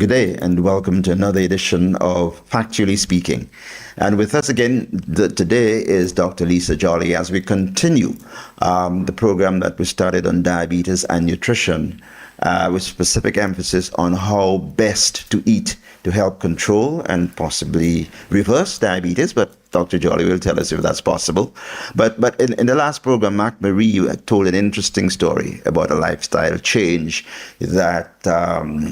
Good day and welcome to another edition of Factually Speaking. And with us again today is Dr. Lisa Jolly as we continue the program that we started on diabetes and nutrition with specific emphasis on how best to eat to help control and possibly reverse diabetes. But Dr. Jolly will tell us if that's possible. But in the last program, Mark Marie, you had told an interesting story about a lifestyle change that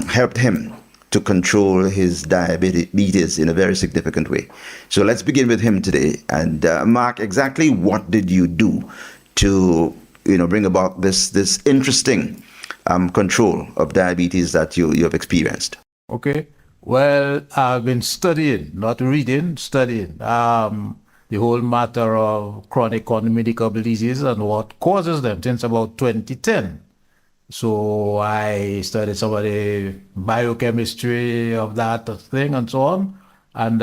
helped him to control his diabetes in a very significant way. So let's begin with him today. And Mark, exactly what did you do to, bring about this interesting control of diabetes that you have experienced? Okay. Well, I've been studying, not reading, studying the whole matter of chronic non-communicable diseases and what causes them since about 2010. So I studied some of the biochemistry of that thing and so on. And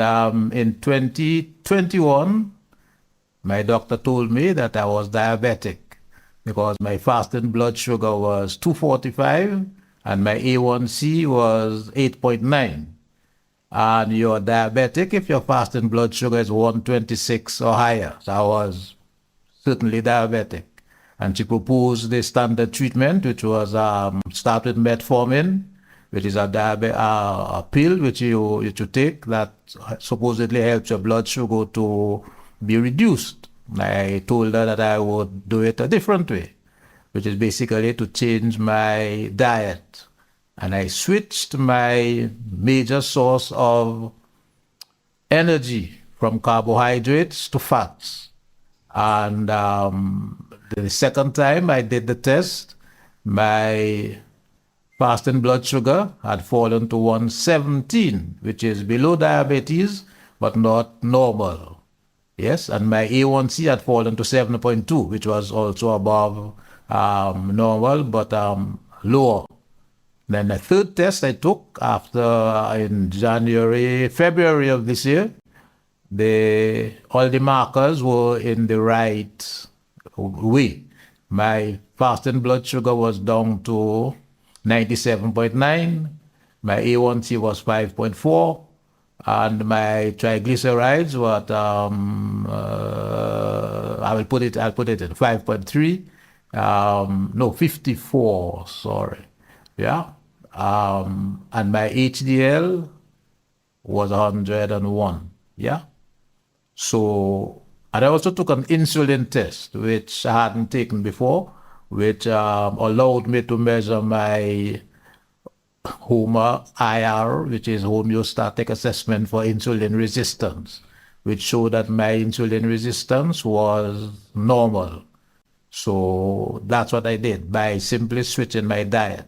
in 2021, my doctor told me that I was diabetic because my fasting blood sugar was 245 and my A1C was 8.9. And you're diabetic if your fasting blood sugar is 126 or higher. So I was certainly diabetic. And she proposed the standard treatment, which was start with metformin, which is a pill which you take that supposedly helps your blood sugar to be reduced. I told her that I would do it a different way, which is basically to change my diet. And I switched my major source of energy from carbohydrates to fats. And the second time I did the test, my fasting blood sugar had fallen to 117, which is below diabetes, but not normal. Yes, and my A1C had fallen to 7.2, which was also above normal, but lower. Then the third test I took in February of this year, all the markers were in the right way. My fasting blood sugar was down to 97.9, my A1C was 5.4, and my triglycerides were at, I'll put it in 5.3, 54, sorry. Yeah. And my HDL was 101. Yeah. So, and I also took an insulin test, which I hadn't taken before, which allowed me to measure my HOMA-IR, which is homeostatic assessment for insulin resistance, which showed that my insulin resistance was normal. So that's what I did by simply switching my diet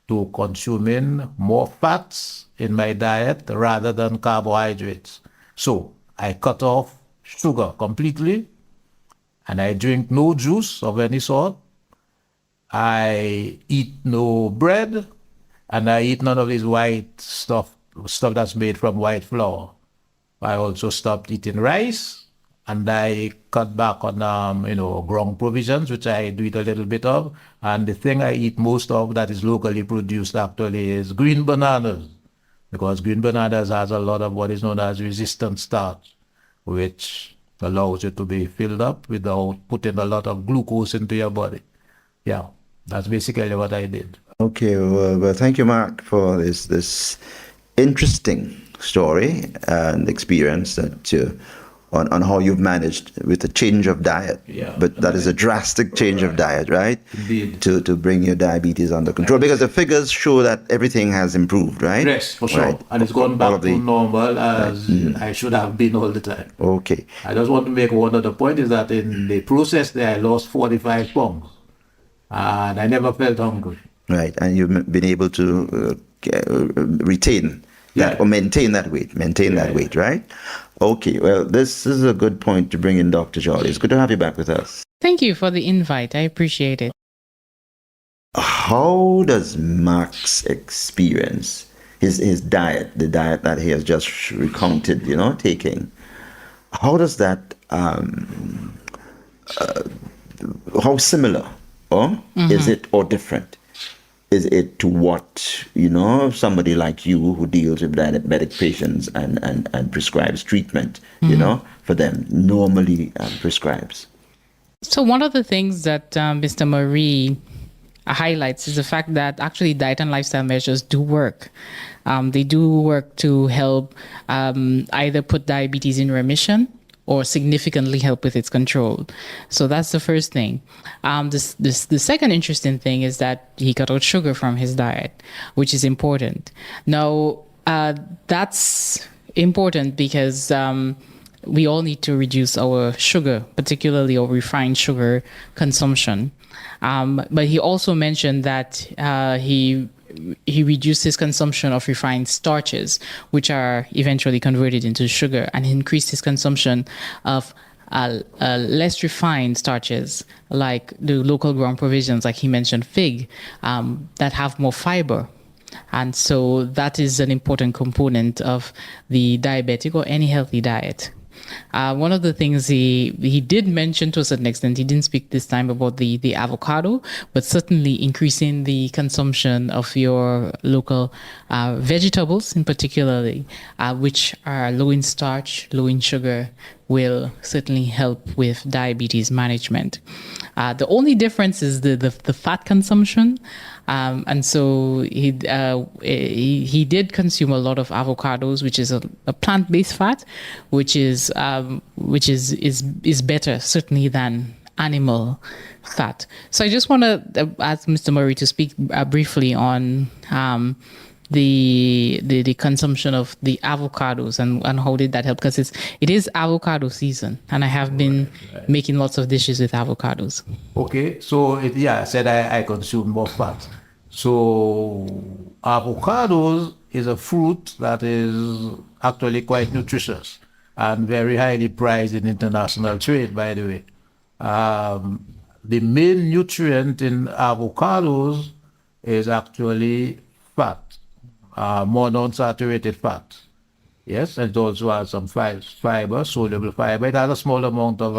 to consuming more fats in my diet rather than carbohydrates. So I cut off sugar completely, and I drink no juice of any sort. I eat no bread, and I eat none of this white stuff that's made from white flour. I also stopped eating rice, and I cut back on ground provisions, which I do eat a little bit of. And the thing I eat most of that is locally produced actually is green bananas, because green bananas has a lot of what is known as resistant starch, which allows you to be filled up without putting a lot of glucose into your body. Yeah, that's basically what I did. Okay, well thank you, Mark, for this interesting story and experience that on how you've managed with a change of diet. Yeah. But that is a drastic change of diet, right? Indeed. To bring your diabetes under control, because the figures show that everything has improved, right? Yes, for sure. Right. And it's gone back to normal as I should have been all the time. Okay. I just want to make one other point is that in the process there, I lost 45 pounds. And I never felt hungry. Right, and you've been able to retain that or maintain that weight, that weight, right? Okay, well, this is a good point to bring in Dr. Jolly. It's good to have you back with us. Thank you for the invite. I appreciate it. How does Mark's experience, his diet, the diet that he has just recounted, taking, how does that, how similar is it or different is it to what, somebody like you who deals with diabetic patients and prescribes treatment, for them, normally prescribes? So one of the things that Mr. Marie highlights is the fact that actually diet and lifestyle measures do work. They do work to help either put diabetes in remission or significantly help with its control. So that's the first thing. The second interesting thing is that he cut out sugar from his diet, which is important. Now, that's important because we all need to reduce our sugar, particularly our refined sugar consumption. But he also mentioned that he reduced his consumption of refined starches, which are eventually converted into sugar, and he increased his consumption of less refined starches, like the local ground provisions, like he mentioned, fig, that have more fiber. And so that is an important component of the diabetic or any healthy diet. One of the things he did mention to a certain extent, he didn't speak this time about the avocado, but certainly increasing the consumption of your local vegetables in particularly, which are low in starch, low in sugar, will certainly help with diabetes management. The only difference is the fat consumption. And so he did consume a lot of avocados, which is a plant-based fat, which is better certainly than animal fat. So I just want to ask Mr. Murray to speak briefly on the consumption of the avocados and how did that help, because it is avocado season, and I have been making lots of dishes with avocados. Okay, so I said I consume more fat. So avocados is a fruit that is actually quite nutritious and very highly prized in international trade, by the way. The main nutrient in avocados is actually fat, monounsaturated fat. Yes, and it also has some fiber, soluble fiber. It has a small amount of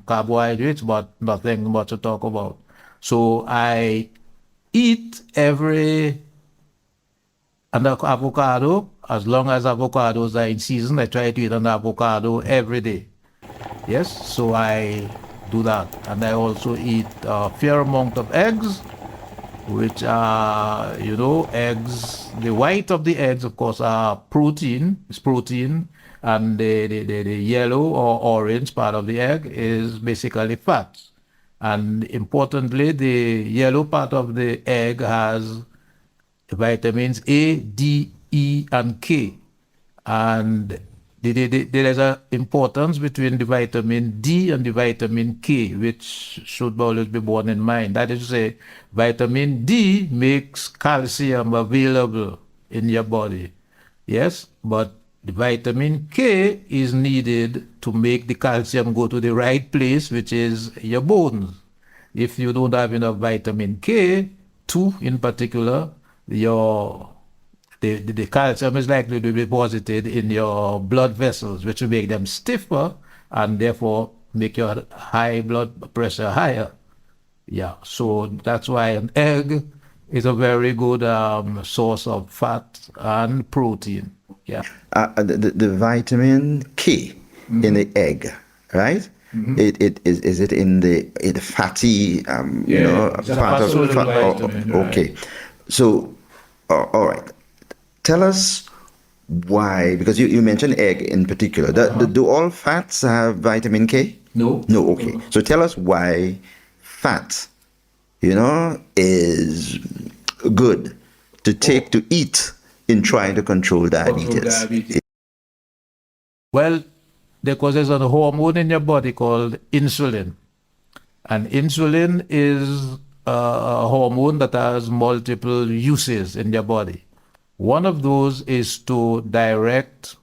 carbohydrates, but nothing much to talk about. So I eat every avocado, as long as avocados are in season. I try to eat an avocado every day. Yes, so I do that. And I also eat a fair amount of eggs, which are, eggs. The white of the eggs, of course, are protein. It's protein. And the yellow or orange part of the egg is basically fat. And importantly, the yellow part of the egg has vitamins A, D, E, and K. And there is an importance between the vitamin D and the vitamin K, which should always be borne in mind. That is to say, vitamin D makes calcium available in your body. Yes, but the vitamin K is needed to make the calcium go to the right place, which is your bones. If you don't have enough vitamin K2 in particular, the calcium is likely to be deposited in your blood vessels, which will make them stiffer and therefore make your high blood pressure higher. Yeah, so that's why an egg is a very good source of fat and protein. Yeah. The vitamin K in the egg, right? Is it in the fatty part of vitamin, okay. So all right, tell us why, because you mentioned egg in particular. Do all fats have vitamin K? No. Okay, so tell us why fat is good to eat in trying to control diabetes. Well, because there's a hormone in your body called insulin. And insulin is a hormone that has multiple uses in your body. One of those is to direct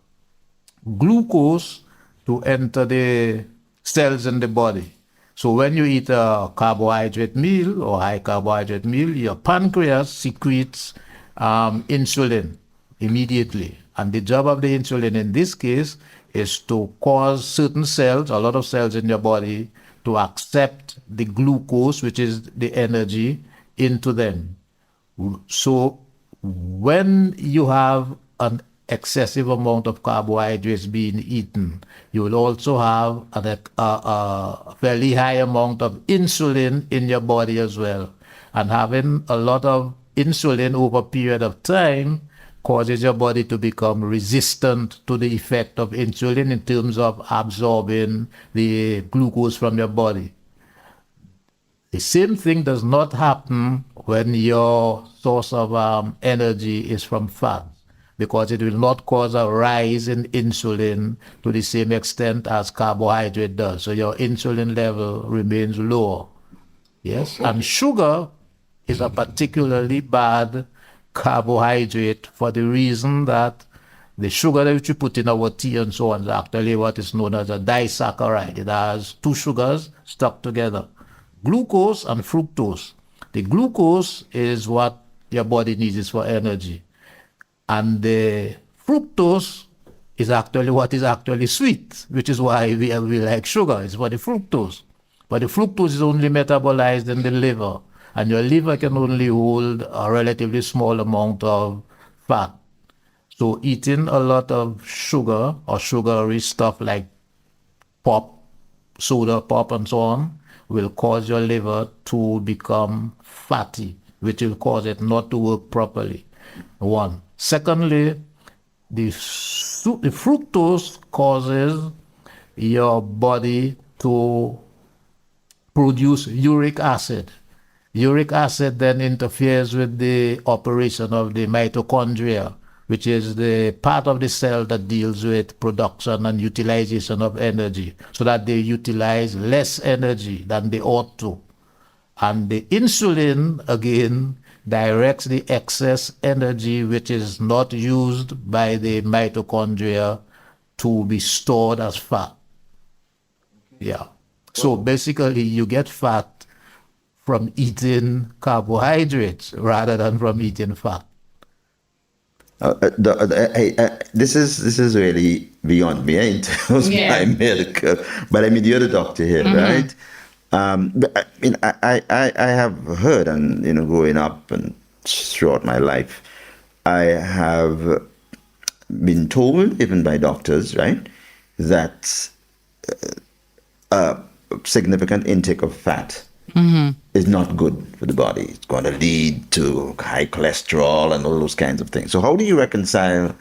glucose to enter the cells in the body. So when you eat a carbohydrate meal or high carbohydrate meal, your pancreas secretes insulin immediately. And the job of the insulin in this case is to cause certain cells, a lot of cells in your body, to accept the glucose, which is the energy, into them. So when you have an excessive amount of carbohydrates being eaten, you will also have a fairly high amount of insulin in your body as well. And having a lot of insulin over a period of time causes your body to become resistant to the effect of insulin in terms of absorbing the glucose from your body. The same thing does not happen when your source of energy is from fat, because it will not cause a rise in insulin to the same extent as carbohydrate does. So your insulin level remains lower. Yes, and sugar is a particularly bad carbohydrate for the reason that the sugar that you put in our tea and so on is actually what is known as a disaccharide. It has two sugars stuck together, glucose and fructose. The glucose is what your body needs for energy. And the fructose is actually what is actually sweet, which is why we like sugar. It's for the fructose. But the fructose is only metabolized in the liver, and your liver can only hold a relatively small amount of fat. So eating a lot of sugar or sugary stuff like pop, soda pop and so on will cause your liver to become fatty, which will cause it not to work properly. One. Secondly, the fructose causes your body to produce uric acid. Uric acid then interferes with the operation of the mitochondria, which is the part of the cell that deals with production and utilization of energy, so that they utilize less energy than they ought to. And the insulin, again, directs the excess energy which is not used by the mitochondria to be stored as fat. Yeah. So basically, you get fat from eating carbohydrates rather than from eating fat. This is really beyond me in terms of my medical, but I mean you're the doctor here, right? But I mean I have heard, and growing up and throughout my life, I have been told even by doctors, right, that significant intake of fat is not good for the body. It's going to lead to high cholesterol and all those kinds of things. So how do you reconcile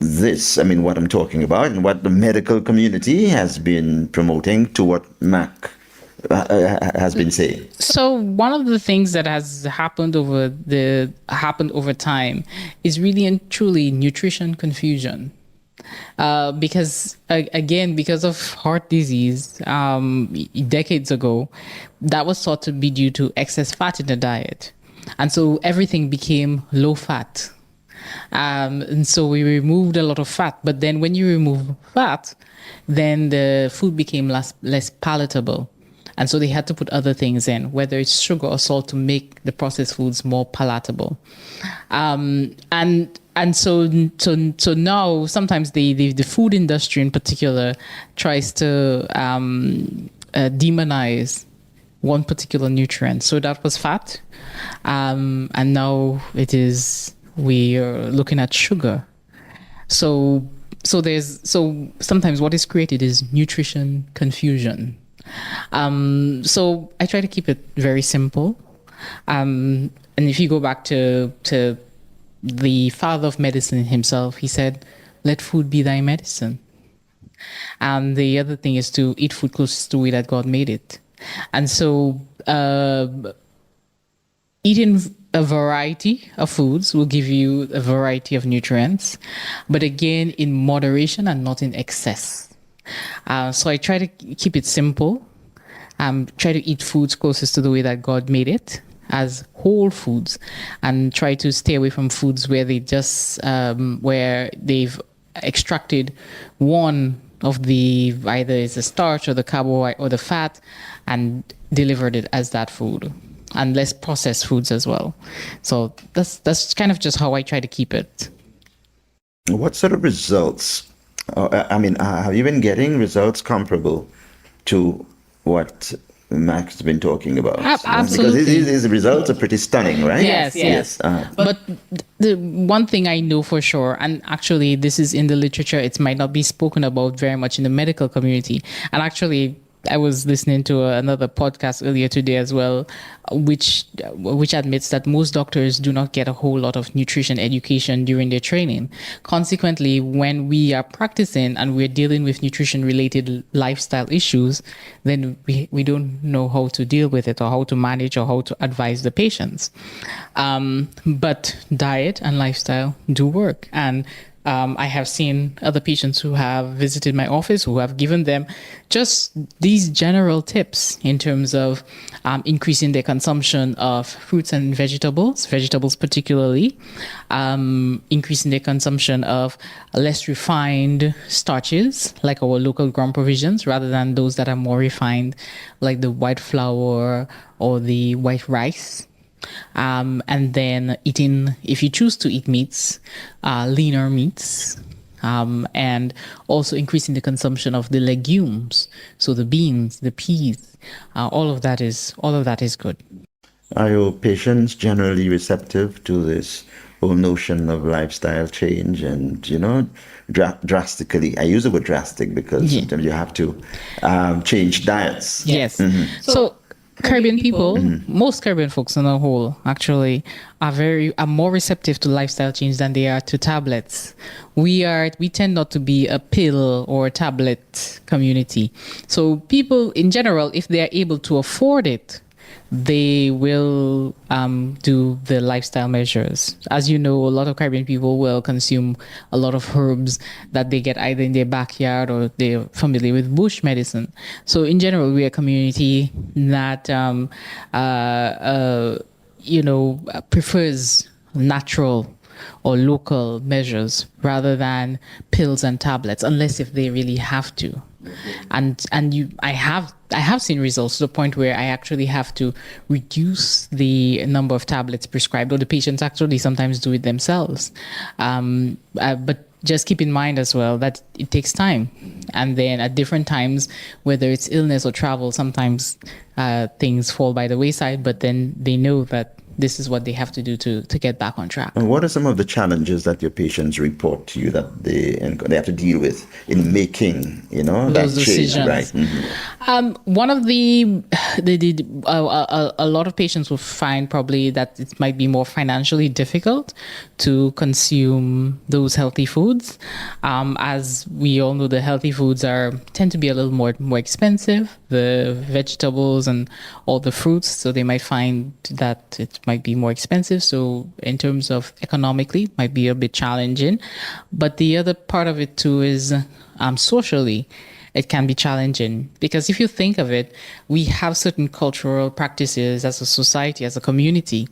this, I mean, what I'm talking about and what the medical community has been promoting to what Mac has been saying? So one of the things that has happened over time is really and truly nutrition confusion. Because of heart disease, decades ago, that was thought to be due to excess fat in the diet. And so everything became low fat. And so we removed a lot of fat. But then when you remove fat, then the food became less palatable. And so they had to put other things in, whether it's sugar or salt, to make the processed foods more palatable. And so now sometimes the food industry in particular tries to demonize one particular nutrient. So that was fat, and now we are looking at sugar. So sometimes what is created is nutrition confusion. So I try to keep it very simple. And if you go back to the father of medicine himself, he said, "Let food be thy medicine." And the other thing is to eat food close to the way that God made it. And so eating a variety of foods will give you a variety of nutrients, but again, in moderation and not in excess. So I try to keep it simple. Try to eat foods closest to the way that God made it, as whole foods, and try to stay away from foods where they just where they've extracted one of the, either it's the starch or the carbohydrate or the fat, and delivered it as that food, and less processed foods as well. So that's kind of just how I try to keep it. What sort of results? I mean, have you been getting results comparable to what Max has been talking about. Absolutely. Because his results are pretty stunning, right? Yes. But the one thing I know for sure, and actually this is in the literature, it might not be spoken about very much in the medical community. And actually, I was listening to another podcast earlier today as well, which admits that most doctors do not get a whole lot of nutrition education during their training. Consequently, when we are practicing and we're dealing with nutrition-related lifestyle issues, then we don't know how to deal with it or how to manage or how to advise the patients. But diet and lifestyle do work. And I have seen other patients who have visited my office who have given them just these general tips in terms of increasing their consumption of fruits and vegetables particularly, increasing their consumption of less refined starches like our local ground provisions rather than those that are more refined like the white flour or the white rice. And then eating, if you choose to eat meats, leaner meats, and also increasing the consumption of the legumes, so the beans, the peas, all of that is good. Are your patients generally receptive to this whole notion of lifestyle change and, drastically? I use the word drastic because sometimes you have to change diets. Yes. So Caribbean people, most Caribbean folks on the whole, actually, are more receptive to lifestyle change than they are to tablets. We tend not to be a pill or tablet community. So people in general, if they are able to afford it, they will do the lifestyle measures. As you know, a lot of Caribbean people will consume a lot of herbs that they get either in their backyard or they're familiar with bush medicine. So in general, we're a community that, prefers natural or local measures rather than pills and tablets, unless if they really have to. I have seen results to the point where I actually have to reduce the number of tablets prescribed, or the patients actually sometimes do it themselves. But just keep in mind as well that it takes time. And then at different times, whether it's illness or travel, sometimes things fall by the wayside, but then they know that this is what they have to do to get back on track. And what are some of the challenges that your patients report to you that they have to deal with in making, those that decisions? change, right? One of a lot of patients will find probably that it might be more financially difficult to consume those healthy foods. As we all know, the healthy foods tend to be a little more expensive, the vegetables and all the fruits, so they might find that it might be more expensive. So in terms of economically, it might be a bit challenging. But the other part of it too is socially, it can be challenging, because if you think of it, we have certain cultural practices as a society, as a community.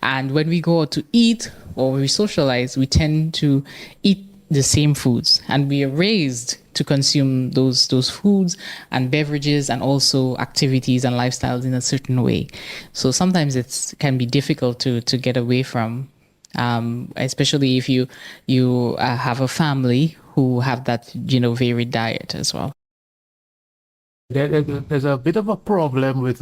And when we go out to eat or we socialize, we tend to eat the same foods, and we are raised to consume those foods and beverages and also activities and lifestyles in a certain way. So sometimes it can be difficult to get away from, especially if you have a family who have that varied diet as well. There's a bit of a problem with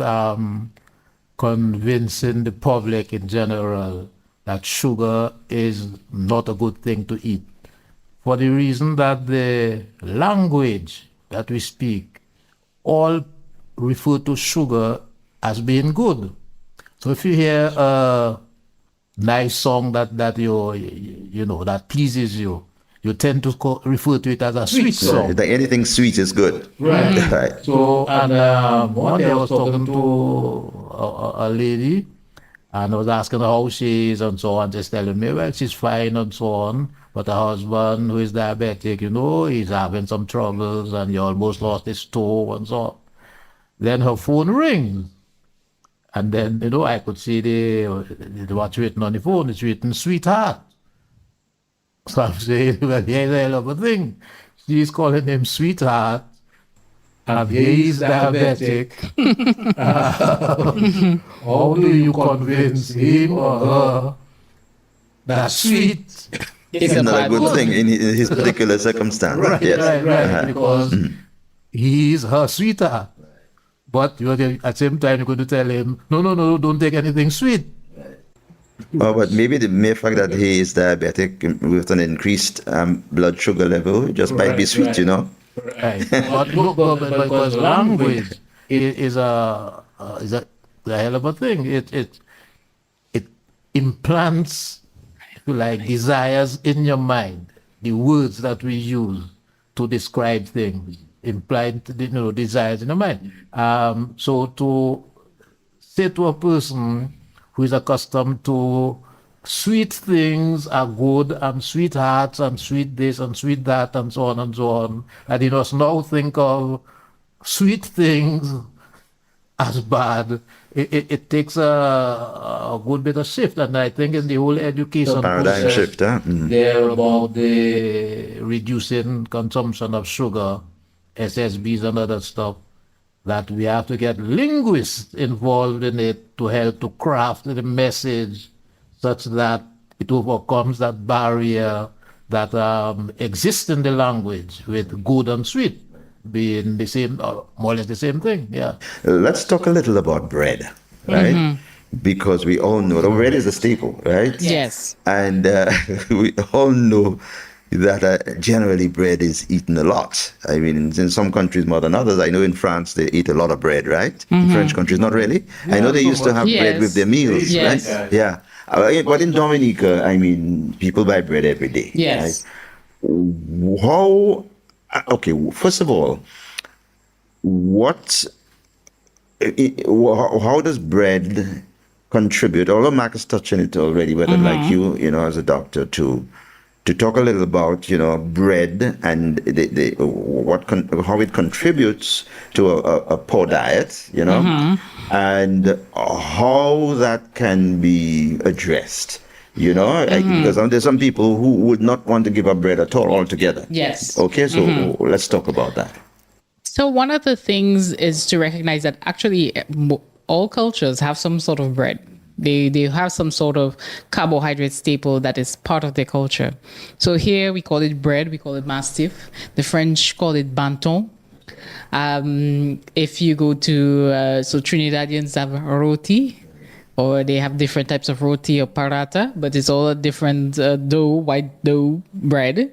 convincing the public in general that sugar is not a good thing to eat, for the reason that the language that we speak all refer to sugar as being good. So if you hear a nice song that that pleases you, you tend to refer to it as a sweet song. Right. Like anything sweet is good. Right. Right. So, and one day I was talking to a lady, and I was asking her how she is and so on, just telling me, well, she's fine and so on. But her husband, who is diabetic, he's having some troubles and he almost lost his toe and so on. Then her phone rings. And then, I could see what's written on the phone. It's written sweetheart. So I'm saying, well, here's a hell of a thing. She's calling him sweetheart. And he's diabetic. How do you convince him or her that sweet It's not a good thing in his particular circumstance? Right, yes. right. Because he's her sweetheart. But at the same time, you're going to tell him, no, don't take anything sweet. Oh, but maybe the mere fact that he is diabetic with an increased blood sugar level just might be sweet, you know. Right. But because language is a hell of a thing. It implants, if you like, desires in your mind. The words that we use to describe things implant, desires in the mind. So to say to a person who is accustomed to sweet things are good, and sweethearts, and sweet this, and sweet that, and so on, and he must now think of sweet things as bad. It takes a good bit of shift, and I think in the whole education Paradigm process, shift, huh? they're about the reducing consumption of sugar, SSBs and other stuff, that we have to get linguists involved in it to help to craft the message such that it overcomes that barrier that exists in the language, with good and sweet being the same, more or less the same thing. Yeah. Let's talk a little about bread, right? Because we all know that bread is a staple, right? Yes. And we all know that generally bread is eaten a lot. I mean, in some countries more than others. I know in France they eat a lot of bread, right? In French countries, not really. I know they used to have bread with their meals, Yes. right? Yeah. But in Dominica, I mean, people buy bread every day. Yes. Right? Okay, first of all, how does bread contribute? Although Mark is touching it already, but I'd like you, as a doctor, to talk a little about, bread and how it contributes to a poor diet, and how that can be addressed. Because there's some people who would not want to give up bread at all altogether. Yes. Okay, so let's talk about that. So one of the things is to recognize that actually all cultures have some sort of bread. They have some sort of carbohydrate staple that is part of their culture. So here we call it bread, we call it mastiff. The French call it banton. If you go to, so Trinidadians have roti, or they have different types of roti or paratha, but it's all a different white dough bread.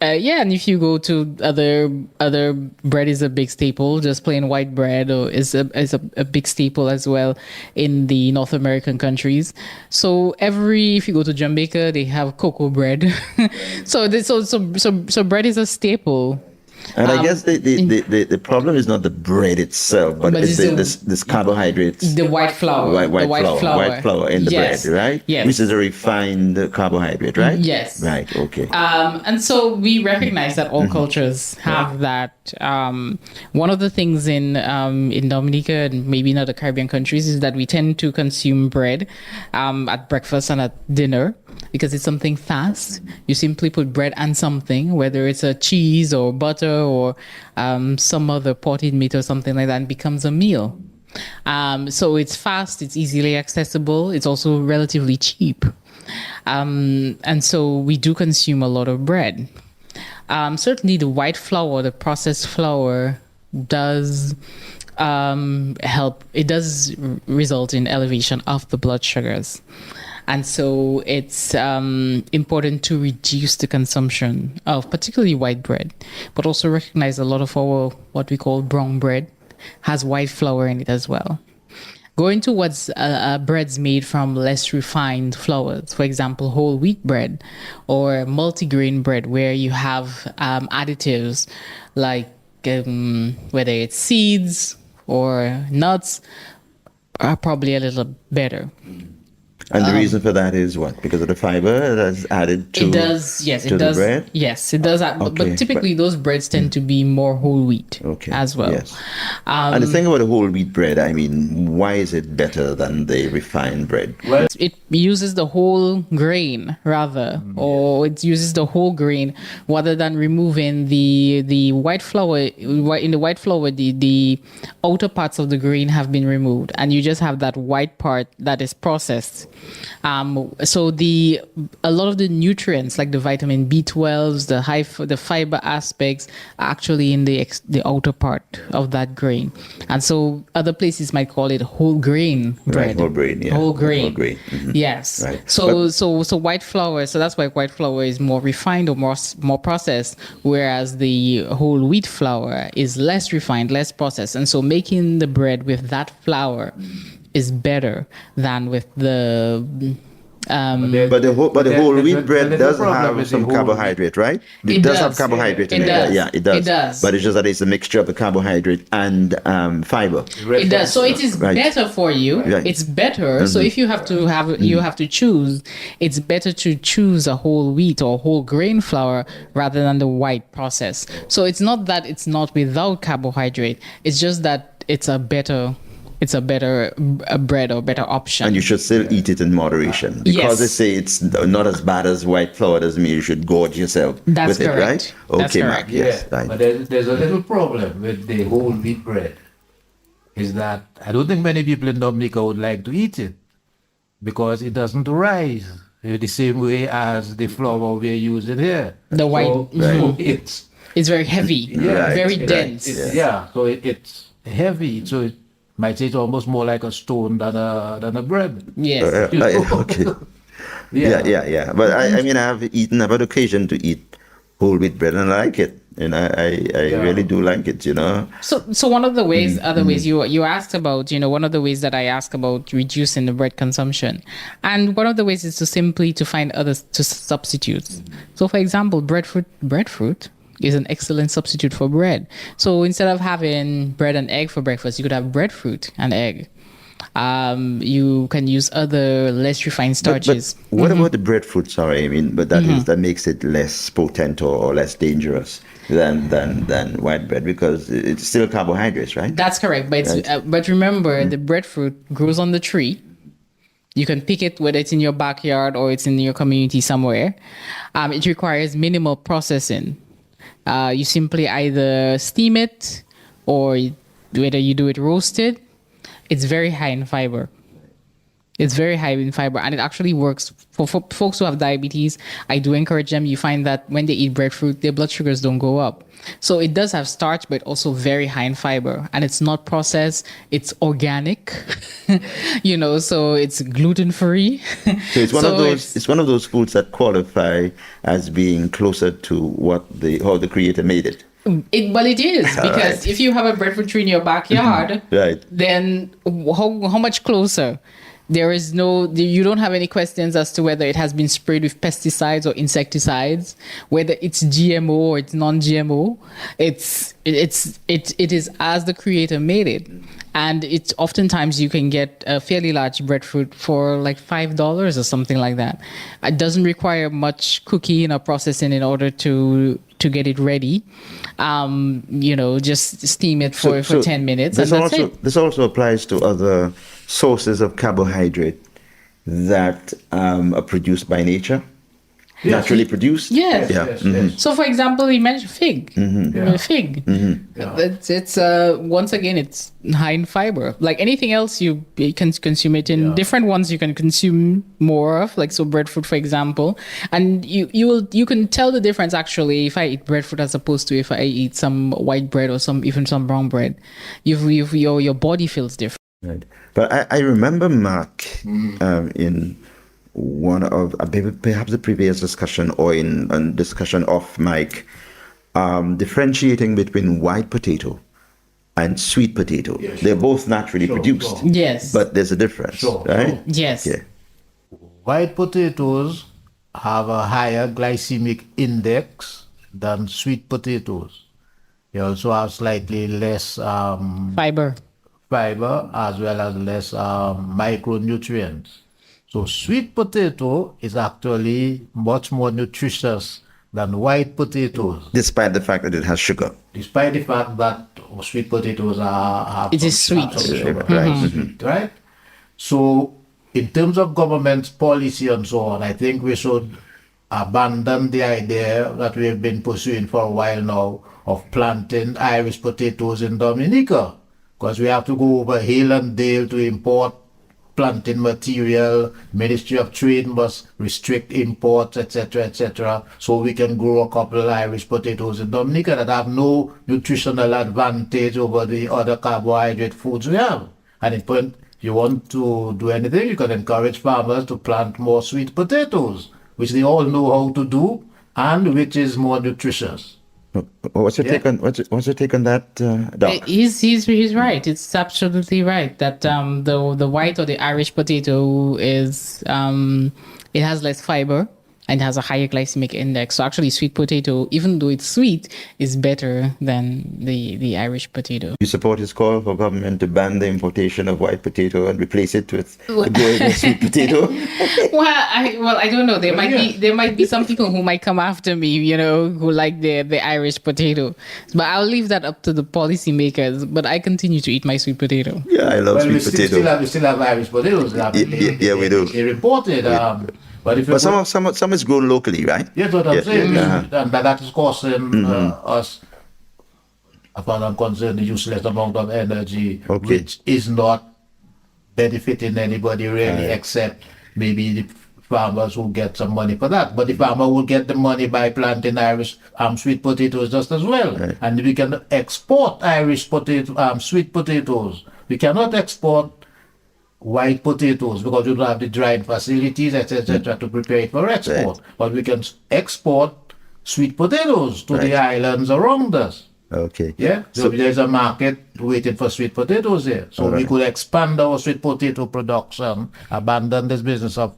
And if you go to other bread is a big staple, just plain white bread or is a big staple as well in the North American countries. So if you go to Jamaica, they have cocoa bread. So bread is a staple. And I guess the problem is not the bread itself, but it's this carbohydrates. The white flour. White flour in the Yes. bread, right? Yes. Which is a refined carbohydrate, right? Yes. Right, okay. And so we recognize that all cultures have that. One of the things in Dominica and maybe in other Caribbean countries is that we tend to consume bread at breakfast and at dinner because it's something fast. You simply put bread and something, whether it's a cheese or butter or some other potted meat or something like that, and becomes a meal. So it's fast, it's easily accessible, it's also relatively cheap. And so we do consume a lot of bread. Certainly the white flour, the processed flour, does help. It does result in elevation of the blood sugars. And so it's important to reduce the consumption of particularly white bread, but also recognize a lot of our what we call brown bread has white flour in it as well. Going towards breads made from less refined flours, for example, whole wheat bread or multigrain bread, where you have additives like whether it's seeds or nuts, are probably a little better. And the reason for that is what? Because of the fiber that's added to, the bread? Yes, it does. Okay, but typically those breads tend to be more whole wheat as well. Yes. And the thing about the whole wheat bread, I mean, why is it better than the refined bread? Well, it uses the whole grain or it uses the whole grain rather than removing the white flour. In the white flour, the outer parts of the grain have been removed, and you just have that white part that is processed. So a lot of the nutrients, like the vitamin B12s, the fiber aspects, are actually in the outer part of that grain. And so other places might call it whole grain bread. Right, whole grain, yeah. Whole grain. Whole grain. Mhm. Yes. Right. So white flour. So that's why white flour is more refined or more processed, whereas the whole wheat flour is less refined, less processed. And so making the bread with that flour is better than with the But the whole wheat bread does have some carbohydrate, right? It does have carbohydrate in it. does. Yeah, it does. It does. But it's just that it's a mixture of the carbohydrate and fiber. It does. So it is better for you. Right. It's better. So if you have to choose, it's better to choose a whole wheat or whole grain flour rather than the white process. So it's not that it's not without carbohydrate. It's just that it's a better bread or better option. And you should still eat it in moderation. Because they say it's not as bad as white flour doesn't mean you should gorge yourself That's with correct. it, right? That's Okay, correct. Mark, yes. Yeah, Right. but there's a little problem with the whole wheat bread, is that I don't think many people in Dominica would like to eat it because it doesn't rise the same way as the flour we're using here. The white- So It's very heavy, Right, very right. dense. so it's heavy. So it might say it's almost more like a stone than a bread. Yes. Okay. Yeah. But I mean, I've had occasion to eat whole wheat bread and I like it. And I really do like it, you know. So one of the ways, other ways you asked about, one of the ways that I ask about reducing the bread consumption, and one of the ways is to find other substitutes. So for example, breadfruit is an excellent substitute for bread. So instead of having bread and egg for breakfast, you could have breadfruit and egg. You can use other less refined starches. But what about the breadfruit? Sorry, I mean, but that makes it less potent or less dangerous than white bread because it's still carbohydrates, right? That's correct. But but remember, the breadfruit grows on the tree. You can pick it whether it's in your backyard or it's in your community somewhere. It requires minimal processing. You simply either steam it or whether you do it roasted. It's very high in fiber. It's very high in fiber, and it actually works for folks who have diabetes. I do encourage them. You find that when they eat breadfruit, their blood sugars don't go up. So it does have starch, but also very high in fiber, and it's not processed. It's organic, so it's gluten-free. So it's one of those foods that qualify as being closer to how the Creator made it. It is, because if you have a breadfruit tree in your backyard, right, then how much closer? You don't have any questions as to whether it has been sprayed with pesticides or insecticides, whether it's GMO or it's non-GMO. It is as the Creator made it. And it's oftentimes you can get a fairly large breadfruit for like $5 or something like that. It doesn't require much cooking or processing in order to get it ready. Just steam it for 10 minutes. This also applies to other sources of carbohydrate that are produced by nature. Naturally produced. Yes. Yeah. Yes. So, for example, you mentioned fig. Fig. It's once again, it's high in fiber. Like anything else, you can consume it in different ones. You can consume more of, like breadfruit, for example, and you can tell the difference actually if I eat breadfruit as opposed to if I eat some white bread or even some brown bread. Your body feels different. Right. But I remember Mark in one of perhaps the previous discussion or in discussion off mic, differentiating between white potato and sweet potato. Yes, They're both naturally produced. Sure. Yes. But there's a difference, right? Yes. Yeah. White potatoes have a higher glycemic index than sweet potatoes. They also have slightly less Fiber. as well as less micronutrients. So sweet potato is actually much more nutritious than white potatoes, Despite the fact that it has sugar. despite the fact that sweet potatoes have It is sweet. some sugar, Right. sweet, right? So in terms of government policy and so on, I think we should abandon the idea that we have been pursuing for a while now of planting Irish potatoes in Dominica, because we have to go over hill and dale to import planting material. Ministry of Trade must restrict imports, etc., etc., so we can grow a couple of Irish potatoes in Dominica that have no nutritional advantage over the other carbohydrate foods we have. And if you want to do anything, you can encourage farmers to plant more sweet potatoes, which they all know how to do, and which is more nutritious. What's your take on what's your take on that, Doc? He's right. It's absolutely right that the white or the Irish potato is it has less fiber and has a higher glycemic index. So actually, sweet potato, even though it's sweet, is better than the Irish potato. You support his call for government to ban the importation of white potato and replace it with the growing sweet potato? I don't know. There might be some people who might come after me, who like the Irish potato. But I'll leave that up to the policymakers. But I continue to eat my sweet potato. Yeah, I love sweet potato. We still have Irish potatoes. Yeah, we do. They reported. But some is grown locally, right? Yes, what I'm saying. And that is costing us, as far as I'm concerned, a useless amount of energy, which is not benefiting anybody really, except maybe the farmers who get some money for that. But the farmer will get the money by planting Irish sweet potatoes just as well. Right. And we can export Irish sweet potatoes. We cannot export white potatoes because we don't have the drying facilities, etc., to prepare it for export. Right. But we can export sweet potatoes to the islands around us. Okay. Yeah. So there's a market waiting for sweet potatoes here. So we could expand our sweet potato production, abandon this business of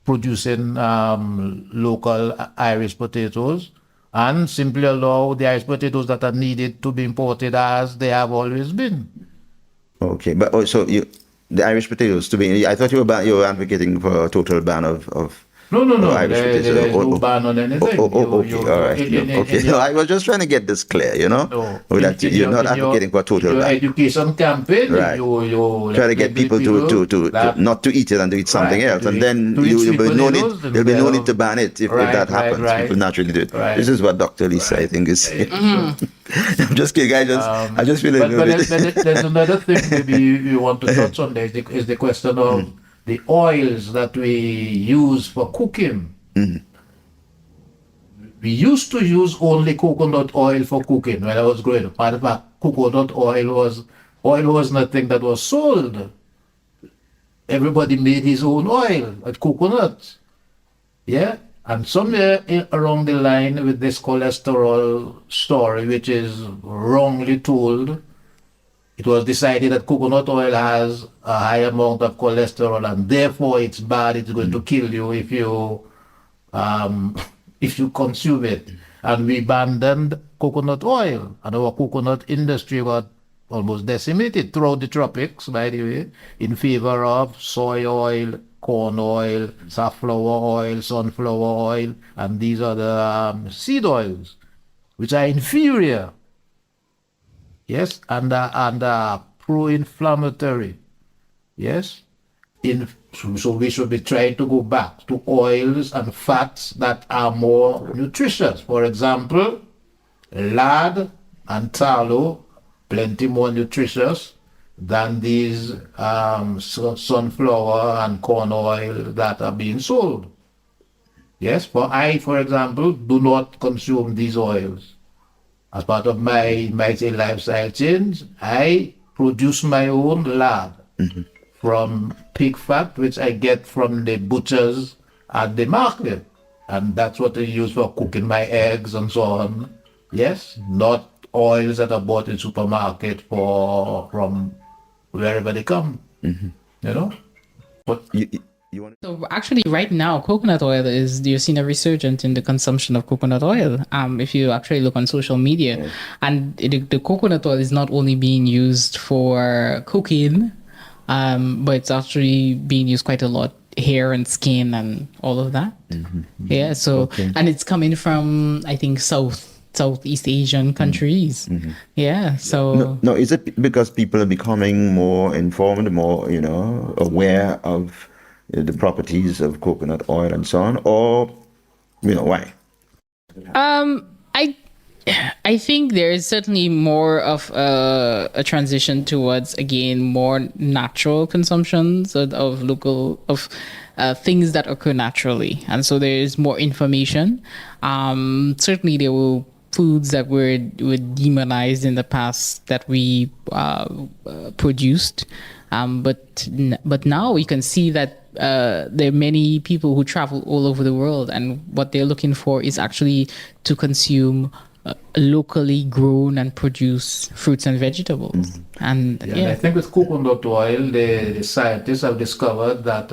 producing local Irish potatoes, and simply allow the Irish potatoes that are needed to be imported as they have always been. Okay, but also the Irish potatoes to be. I thought you were advocating for a total ban of No. Irish potatoes. There's no ban on anything. Okay, all right. No, I was just trying to get this clear. That you're not advocating for a total ban. Education campaign. Right. You try to get people to not to eat it and to eat something else, and then there'll be no need to ban it if that happens. Right. People naturally do it. Right. This is what Dr. Lisa, I think, is saying. I'm just kidding. I just feel but there's another thing maybe you want to touch on. There is the question of the oils that we use for cooking. We used to use only coconut oil for cooking when I was growing up. Matter of fact, coconut oil was nothing that was sold. Everybody made his own oil at coconuts. Yeah? And somewhere along the line with this cholesterol story, which is wrongly told, it was decided that coconut oil has a high amount of cholesterol and therefore it's bad, it's going to kill you if you consume it. And we abandoned coconut oil, and our coconut industry got almost decimated throughout the tropics, by the way, in favor of soy oil, corn oil, safflower oil, sunflower oil, and these are the seed oils, which are inferior. Yes, and pro-inflammatory. Yes, so we should be trying to go back to oils and fats that are more nutritious. For example, lard and tallow, plenty more nutritious than these sunflower and corn oil that are being sold. Yes, for example, do not consume these oils. As part of my lifestyle change, I produce my own lard from pig fat, which I get from the butchers at the market. And that's what I use for cooking my eggs and so on. Yes, not oils that are bought in supermarket from wherever they come. But So actually right now, coconut oil you're seeing a resurgence in the consumption of coconut oil. If you actually look on social media, and the coconut oil is not only being used for cooking, but it's actually being used quite a lot, hair and skin and all of that. Yeah. So, and it's coming from, I think, Southeast Asian countries. Yeah. So no, is it because people are becoming more informed, more, aware of the properties of coconut oil and so on, or why? I think there is certainly more of a transition towards, again, more natural consumptions of local things that occur naturally, and so there is more information. Certainly, there were foods that were demonized in the past that we produced, but now we can see that there are many people who travel all over the world, and what they're looking for is actually to consume locally grown and produced fruits and vegetables. And I think with coconut oil, the scientists have discovered that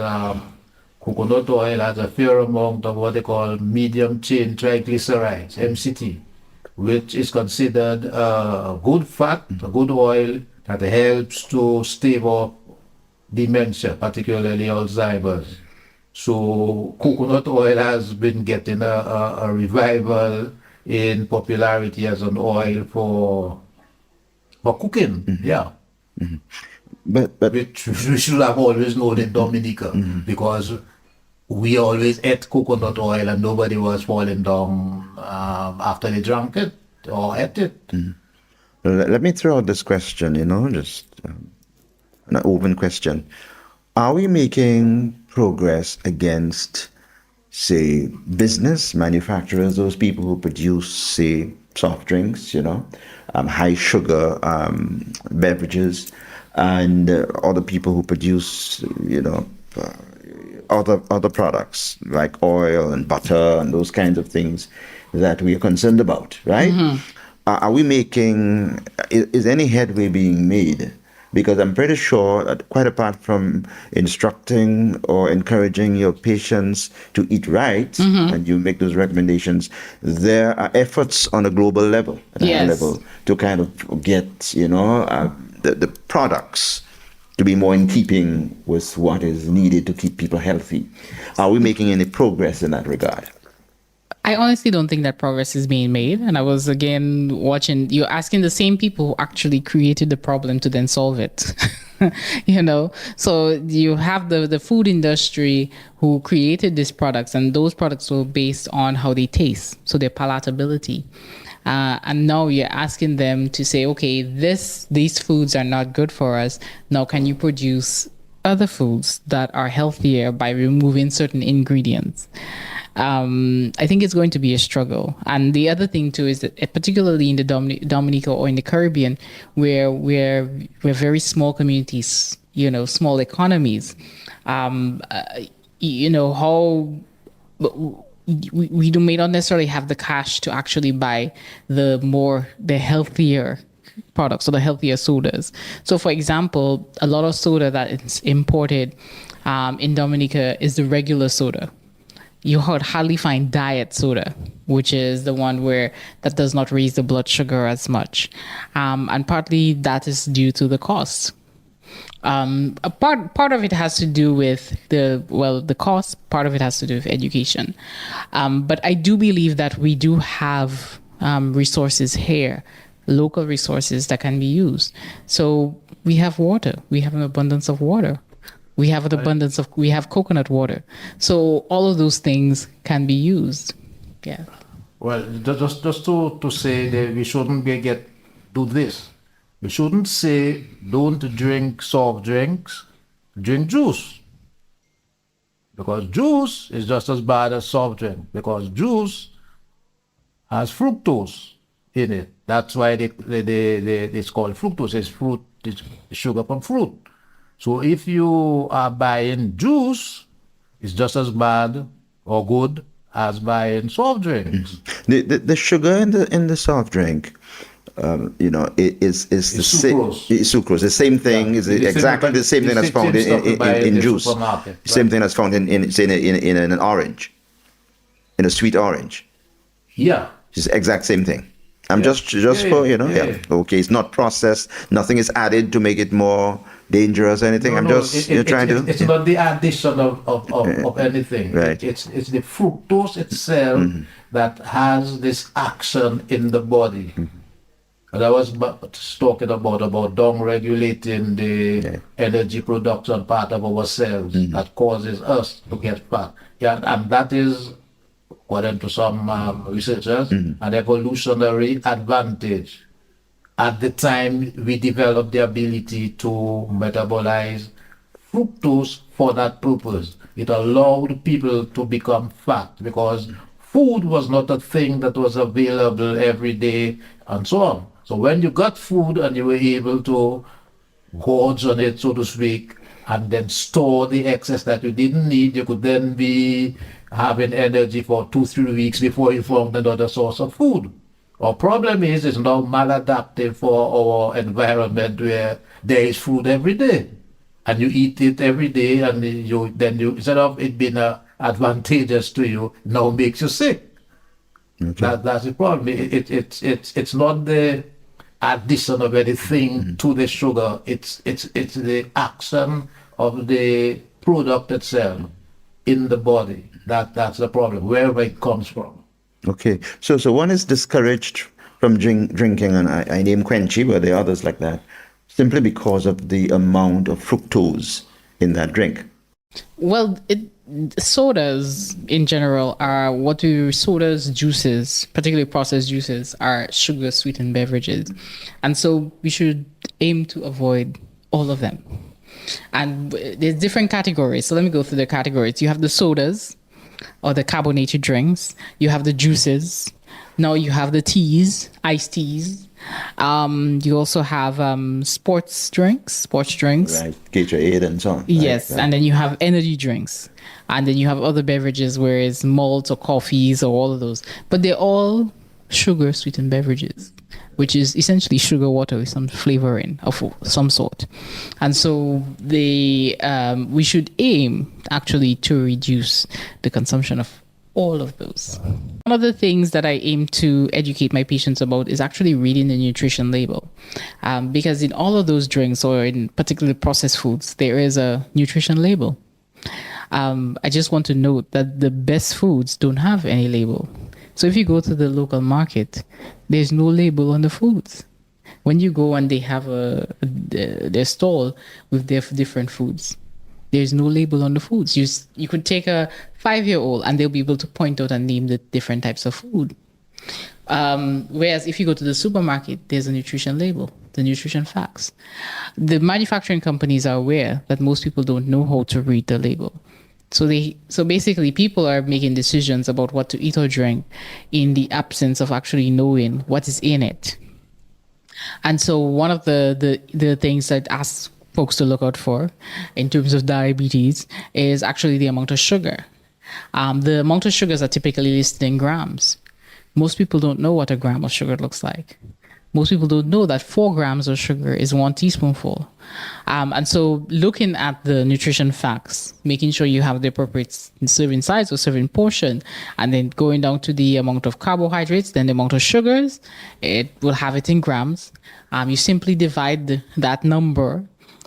coconut oil has a fair amount of what they call medium chain triglycerides, MCT, which is considered a good fat, a good oil that helps to stave off dementia, particularly Alzheimer's. So coconut oil has been getting a revival in popularity as an oil for cooking. Yeah. But Which we should have always known in Dominica, because we always ate coconut oil and nobody was falling down after they drank it or ate it. let me throw out this question, just an open question. Are we making progress against, say, business manufacturers, those people who produce, say, soft drinks, high sugar beverages, and other people who produce, other products like oil and butter and those kinds of things that we are concerned about, right? Are we making, is any headway being made? Because I'm pretty sure that quite apart from instructing or encouraging your patients to eat right, and you make those recommendations, there are efforts on a global level, to kind of get, the products to be more in keeping with what is needed to keep people healthy. Are we making any progress in that regard? I honestly don't think that progress is being made. And I was, again, watching, you're asking the same people who actually created the problem to then solve it. So you have the food industry who created these products, and those products were based on how they taste, so their palatability. And now you're asking them to say, okay, these foods are not good for us. Now, can you produce other foods that are healthier by removing certain ingredients? I think it's going to be a struggle. And the other thing too is that, particularly in the Dominica or in the Caribbean, where we're very small communities, small economies, we may not necessarily have the cash to actually buy the healthier products or the healthier sodas. So, for example, a lot of soda that is imported in Dominica is the regular soda. You hardly find diet soda, which is the one that does not raise the blood sugar as much. And partly that is due to the cost. A part of it has to do with the cost, part of it has to do with education. But I do believe that we do have resources here, local resources that can be used. So we have water, we have an abundance of water. We have coconut water. So all of those things can be used. Yeah. Well, just to say that we shouldn't do this. We shouldn't say don't drink soft drinks, drink juice. Because juice is just as bad as soft drink. Because juice has fructose in it. That's why it's called fructose. It's sugar from fruit. So if you are buying juice, it's just as bad or good as buying soft drinks. The sugar in the soft drink, is the sucrose. Sucrose. The same thing is exactly the same thing that's found in juice. Same thing that's found in an orange, in a sweet orange. Yeah, it's the exact same thing. I'm just for okay, it's not processed. Nothing is added to make it more dangerous or anything. It's not the addition of anything. Right. It's the fructose itself that has this action in the body. And I was talking about down-regulating the energy production part of our cells that causes us to get fat. Yeah, and that is according to some researchers, an evolutionary advantage. At the time we developed the ability to metabolize fructose for that purpose. It allowed people to become fat because food was not a thing that was available every day and so on. So when you got food and you were able to gorge on it, so to speak, and then store the excess that you didn't need, you could then be having energy for 2-3 weeks before you found another source of food. Our problem is it's now maladaptive for our environment where there is food every day. And you eat it every day, and you instead of it being advantageous to you, now makes you sick. Okay. That's the problem. It's not the addition of anything to the sugar. It's the action of the product itself in the body. That's the problem, wherever it comes from. Okay, so one is discouraged from drinking, and I name Quenchy, but there are others like that, simply because of the amount of fructose in that drink. Well, sodas in general sodas, juices, particularly processed juices, are sugar sweetened beverages. And so we should aim to avoid all of them. And there's different categories. So let me go through the categories. You have the sodas or the carbonated drinks. You have the juices. Now you have the teas, iced teas. You also have sports drinks. Right, Gatorade and so on. Yes, right. And then you have energy drinks. And then you have other beverages where it's malt or coffees or all of those. But they're all sugar sweetened beverages, which is essentially sugar water with some flavoring of some sort. And so we should aim actually to reduce the consumption of all of those. One of the things that I aim to educate my patients about is actually reading the nutrition label. Because in all of those drinks, or in particularly processed foods, there is a nutrition label. I just want to note that the best foods don't have any label. So if you go to the local market, there's no label on the foods. When you go and they have their stall with their different foods, there's no label on the foods. You could take a 5-year-old and they'll be able to point out and name the different types of food. Whereas if you go to the supermarket, there's a nutrition label, the nutrition facts. The manufacturing companies are aware that most people don't know how to read the label. So basically people are making decisions about what to eat or drink in the absence of actually knowing what is in it. And so one of the things that I ask folks to look out for in terms of diabetes is actually the amount of sugar. The amount of sugars are typically listed in grams. Most people don't know what a gram of sugar looks like. Most people don't know that 4 grams of sugar is 1 teaspoonful. And so looking at the nutrition facts, making sure you have the appropriate serving size or serving portion, and then going down to the amount of carbohydrates, then the amount of sugars, it will have it in grams. You simply divide that number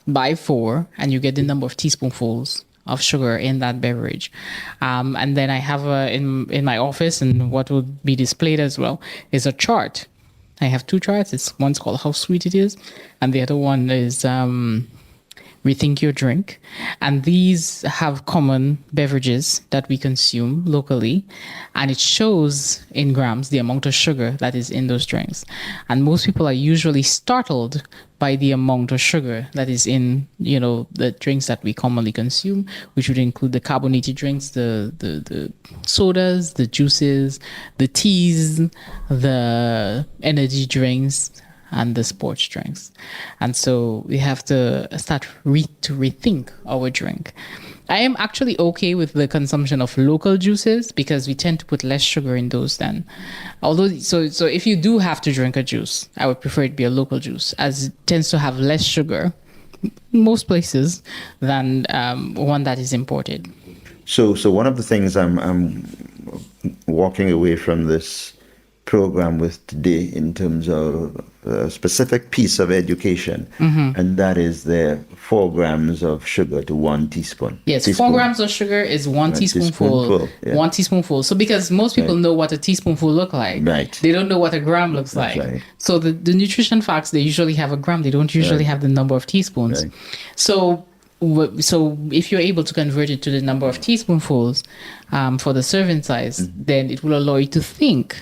by 4 and you get the number of teaspoonfuls of sugar in that beverage. And then I have in my office, and what will be displayed as well is a chart. I have 2 charts. One's called How Sweet It Is, and the other one is Rethink Your Drink. And these have common beverages that we consume locally, and it shows in grams the amount of sugar that is in those drinks. And most people are usually startled by the amount of sugar that is in, the drinks that we commonly consume, which would include the carbonated drinks, the sodas, the juices, the teas, the energy drinks, and the sports drinks. And so we have to start to rethink our drink. I am actually okay with the consumption of local juices because we tend to put less sugar in those then. Although, so if you do have to drink a juice, I would prefer it be a local juice, as it tends to have less sugar in most places than one that is imported. So one of the things I'm walking away from this program with today in terms of a specific piece of education, and that is the 4 grams of sugar to 1 teaspoon. Yes, 4 grams of sugar is 1 teaspoonful. Yeah. 1 teaspoonful. So because most people know what a teaspoonful look like, they don't know what a gram looks like. Right. So the nutrition facts, they usually have a gram. They don't usually have the number of teaspoons. Right. So so if you're able to convert it to the number of teaspoonfuls for the serving size, then it will allow you to think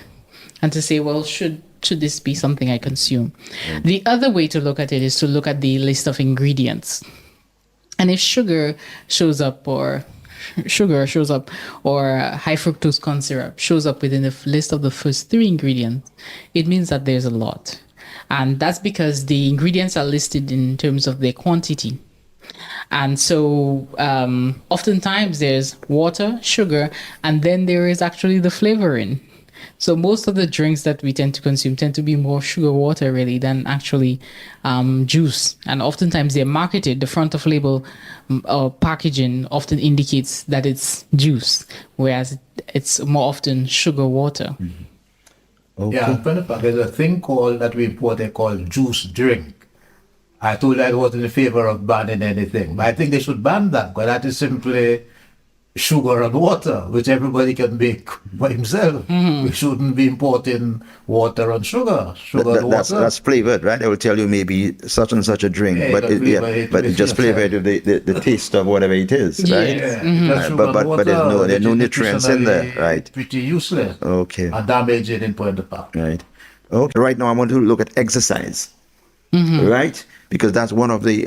and to say, well, should this be something I consume? The other way to look at it is to look at the list of ingredients. And if sugar shows up, or high fructose corn syrup shows up within the list of the first 3 ingredients, it means that there's a lot. And that's because the ingredients are listed in terms of their quantity. And so oftentimes there's water, sugar, and then there is actually the flavoring. So most of the drinks that we tend to consume tend to be more sugar water really than actually juice. And oftentimes they're marketed, the front of label packaging often indicates that it's juice, whereas it's more often sugar water. Okay. Yeah, there's a thing that we import called juice drink. I told you I wasn't in favor of banning anything, but I think they should ban that, because that is simply sugar and water, which everybody can make by himself. We shouldn't be importing water and sugar. That's flavored, right? They will tell you maybe such and such a drink, Yeah, but it just flavored with the taste of whatever it is, right? Yes. But there's no nutrients in there, right? Pretty useless. Okay. And damaging in point of fact. Right. Okay. Right now, I want to look at exercise. Right, because that's one of the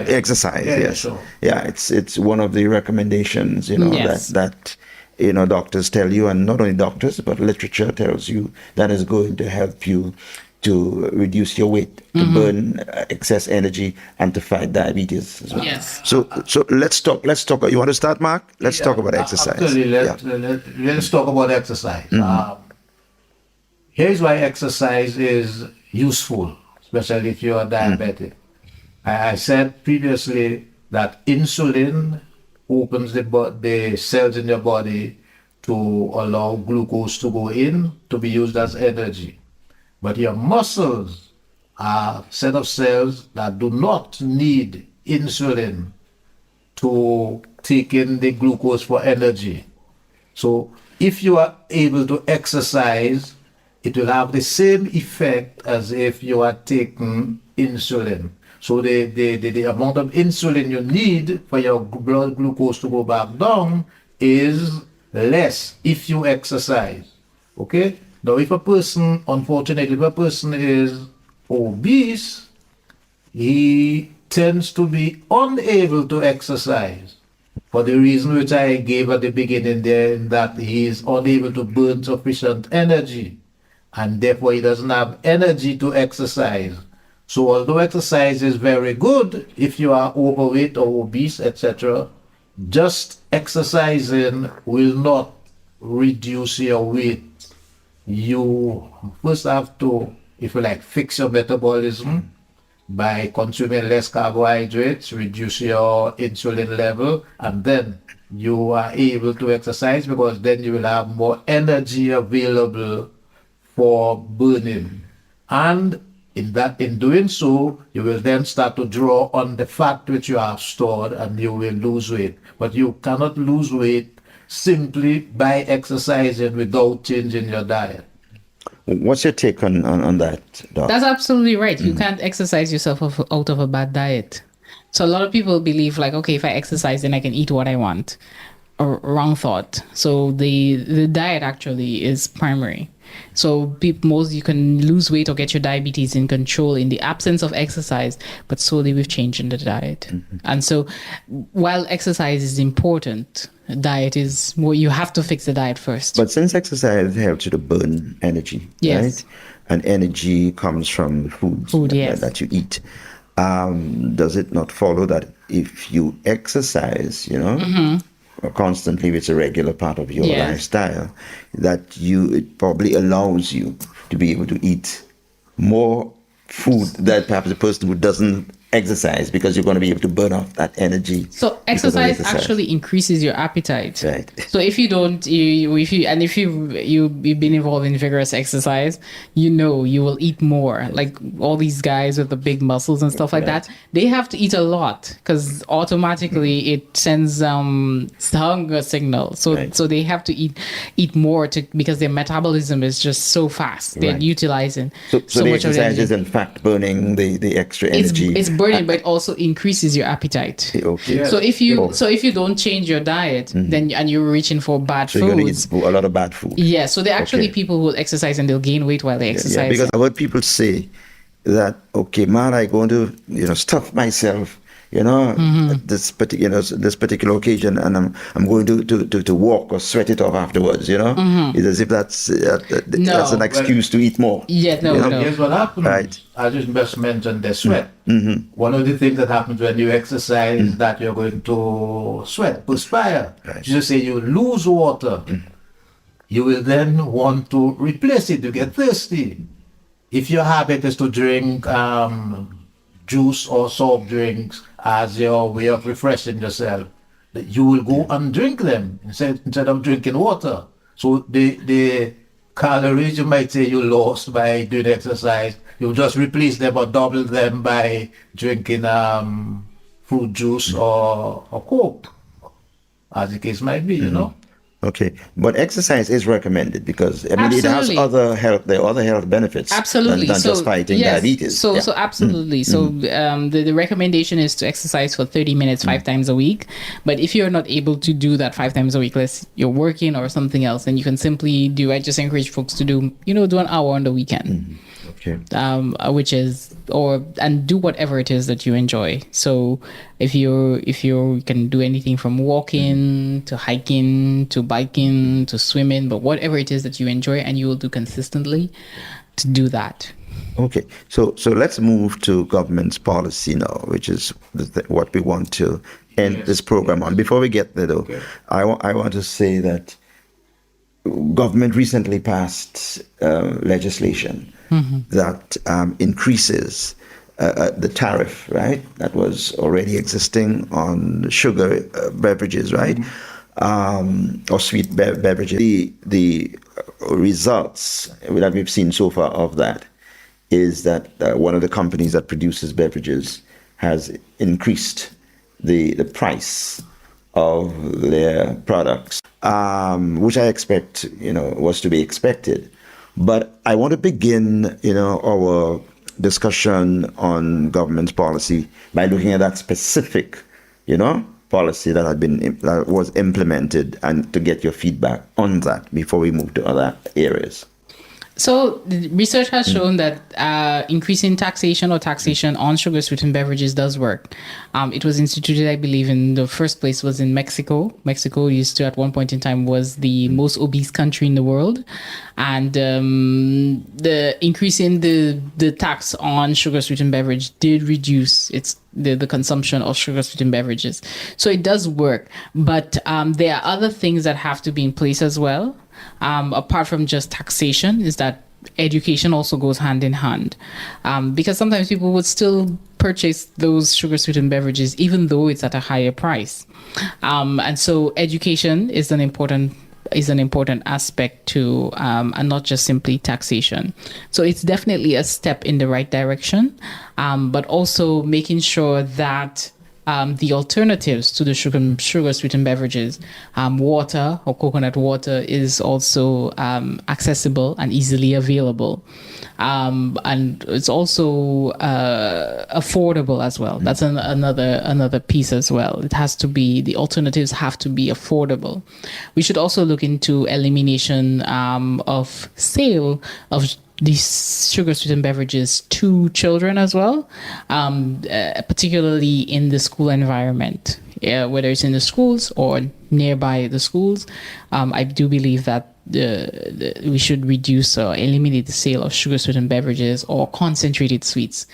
exercise. Yeah, yes. sure. Yeah, it's one of the recommendations. Yes. that doctors tell you, and not only doctors, but literature tells you that is going to help you to reduce your weight, to burn excess energy, and to fight diabetes as well. Yes. So let's talk. You want to start, Mark? Let's talk about exercise. Absolutely. Let's talk about exercise. Here's why exercise is useful, especially if you are diabetic. I said previously that insulin opens the cells in your body to allow glucose to go in to be used as energy. But your muscles are a set of cells that do not need insulin to take in the glucose for energy. So if you are able to exercise, it will have the same effect as if you are taking insulin. So the amount of insulin you need for your blood glucose to go back down is less if you exercise. Okay? Now, unfortunately, if a person is obese, he tends to be unable to exercise for the reason which I gave at the beginning there, that he is unable to burn sufficient energy, and therefore he doesn't have energy to exercise. So although exercise is very good if you are overweight or obese, etc., just exercising will not reduce your weight. You first have to, if you like, fix your metabolism by consuming less carbohydrates, reduce your insulin level, and then you are able to exercise, because then you will have more energy available for burning. And in doing so, you will then start to draw on the fat which you have stored, and you will lose weight. But you cannot lose weight simply by exercising without changing your diet. What's your take on that, Doc? That's absolutely right. You can't exercise yourself out of a bad diet. So a lot of people believe like, okay, if I exercise, then I can eat what I want. Or wrong thought. So the diet actually is primary. So you can lose weight or get your diabetes in control in the absence of exercise, but solely with changing the diet. And so while exercise is important, diet is more, you have to fix the diet first. But since exercise helps you to burn energy, Yes. right? And energy comes from food yes. that you eat. Does it not follow that if you exercise, constantly, which is a regular part of your Yes. lifestyle, that it probably allows you to be able to eat more food that perhaps a person who doesn't exercise, because you're going to be able to burn off that energy. So exercise actually increases your appetite. Right. So if you don't, you've been involved in vigorous exercise, you will eat more. Like all these guys with the big muscles and stuff like that, they have to eat a lot, because automatically it sends hunger signal. So they have to eat more because their metabolism is just so fast. They're utilizing So the much of exercise is in fact burning the extra energy. It's burden, but it also increases your appetite. Okay. Yeah. So if you don't change your diet, then and you're reaching for bad So you're going to foods. eat a lot of bad food. Yeah, so there are actually Okay. people who will exercise and they'll gain weight while they exercise. Yeah, because I've heard people say that, okay, man, I'm going to, stuff myself, at this particular occasion, and I'm going to walk or sweat it off afterwards, It's as if that's an excuse to eat more. Yeah, no, You know? no. Here's what happens. Right. I just mentioned the sweat. One of the things that happens when you exercise is that you're going to sweat, perspire. Right. Just say you lose water. You will then want to replace it. You get thirsty. If your habit is to drink juice or soft drinks as your way of refreshing yourself, that you will go and drink them instead of drinking water. So the calories you might say you lost by doing exercise, you just replace them or double them by drinking fruit juice or Coke, as the case might be, Okay, but exercise is recommended because it has Absolutely. other health benefits. Absolutely. Than just fighting diabetes. So absolutely. So the recommendation is to exercise for 30 minutes 5 times a week. But if you're not able to do that 5 times a week, unless you're working or something else, then you can simply I just encourage folks to do an hour on the weekend. Okay. And do whatever it is that you enjoy. So if you can do anything from walking to hiking to biking to swimming, but whatever it is that you enjoy and you will do consistently, to do that. Okay, so let's move to government's policy now, which is what we want to end this program on. Before we get there, though, I want to say that government recently passed legislation that increases the tariff, right? That was already existing on sugar beverages, right? Or sweet beverages. The results that we've seen so far of that is that one of the companies that produces beverages has increased the price of their products, which I expect, was to be expected. But I want to begin, our discussion on government's policy by looking at that specific, policy that was implemented, and to get your feedback on that before we move to other areas. So the research has shown that increasing taxation on sugar sweetened beverages does work. It was instituted, I believe, in the first place was in Mexico. Mexico used to, at one point in time, was the most obese country in the world. And the increasing the tax on sugar sweetened beverage did reduce the consumption of sugar sweetened beverages. So it does work. But there are other things that have to be in place as well. Apart from just taxation, is that education also goes hand in hand, because sometimes people would still purchase those sugar sweetened beverages even though it's at a higher price, and so education is an important aspect to, and not just simply taxation. So it's definitely a step in the right direction, but also making sure that the alternatives to the sugar sweetened beverages, water or coconut water, is also accessible and easily available, and it's also affordable as well. That's another piece as well. The alternatives have to be affordable. We should also look into elimination of sale of these sugar sweetened beverages to children as well, particularly in the school environment, whether it's in the schools or nearby the schools. I do believe that we should reduce or eliminate the sale of sugar sweetened beverages or concentrated sweets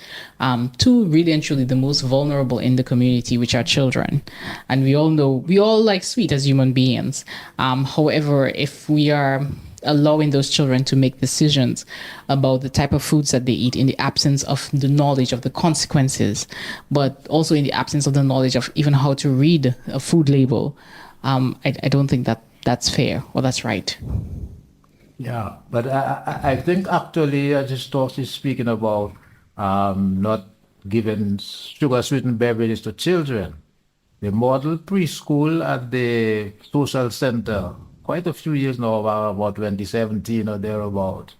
to really and truly the most vulnerable in the community, which are children. And we all know, we all like sweet as human beings. However, if we are allowing those children to make decisions about the type of foods that they eat in the absence of the knowledge of the consequences, but also in the absence of the knowledge of even how to read a food label, I don't think that that's fair or that's right. Yeah, but I think actually, as just talk is speaking about not giving sugar sweetened beverages to children. The model preschool at the social center, quite a few years now, about 2017 or thereabout,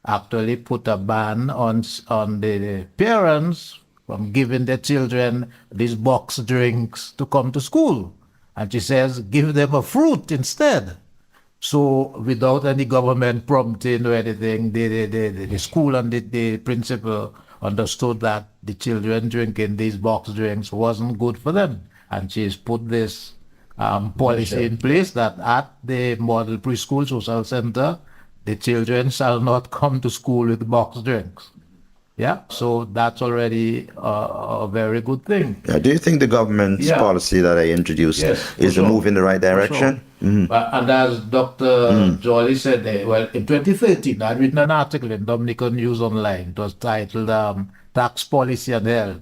actually put a ban on the parents from giving their children these box drinks to come to school. And she says, give them a fruit instead. So without any government prompting or anything, the school and the principal understood that the children drinking these box drinks wasn't good for them. And she's put this policy in place that at the model preschool social center, the children shall not come to school with box drinks. Yeah, so that's already a very good thing. Yeah, do you think the government's policy that I introduced is a move in the right direction? Sure. Mm-hmm. And as Dr. Jolly said, well, in 2013, I'd written an article in Dominica News Online. It was titled Tax Policy and Health,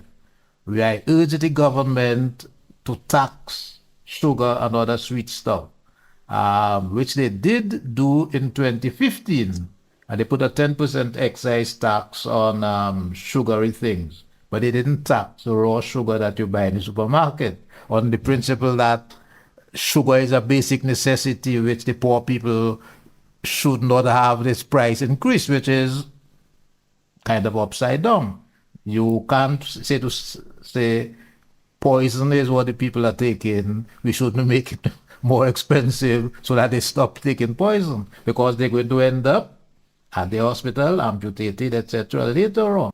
where I urged the government to tax sugar and other sweet stuff, which they did do in 2015. And they put a 10% excise tax on sugary things. But they didn't tax the raw sugar that you buy in the supermarket on the principle that sugar is a basic necessity which the poor people should not have this price increase, which is kind of upside down. You can't say poison is what the people are taking. We shouldn't make it more expensive so that they stop taking poison, because they're going to end up at the hospital, amputated, etc. later on.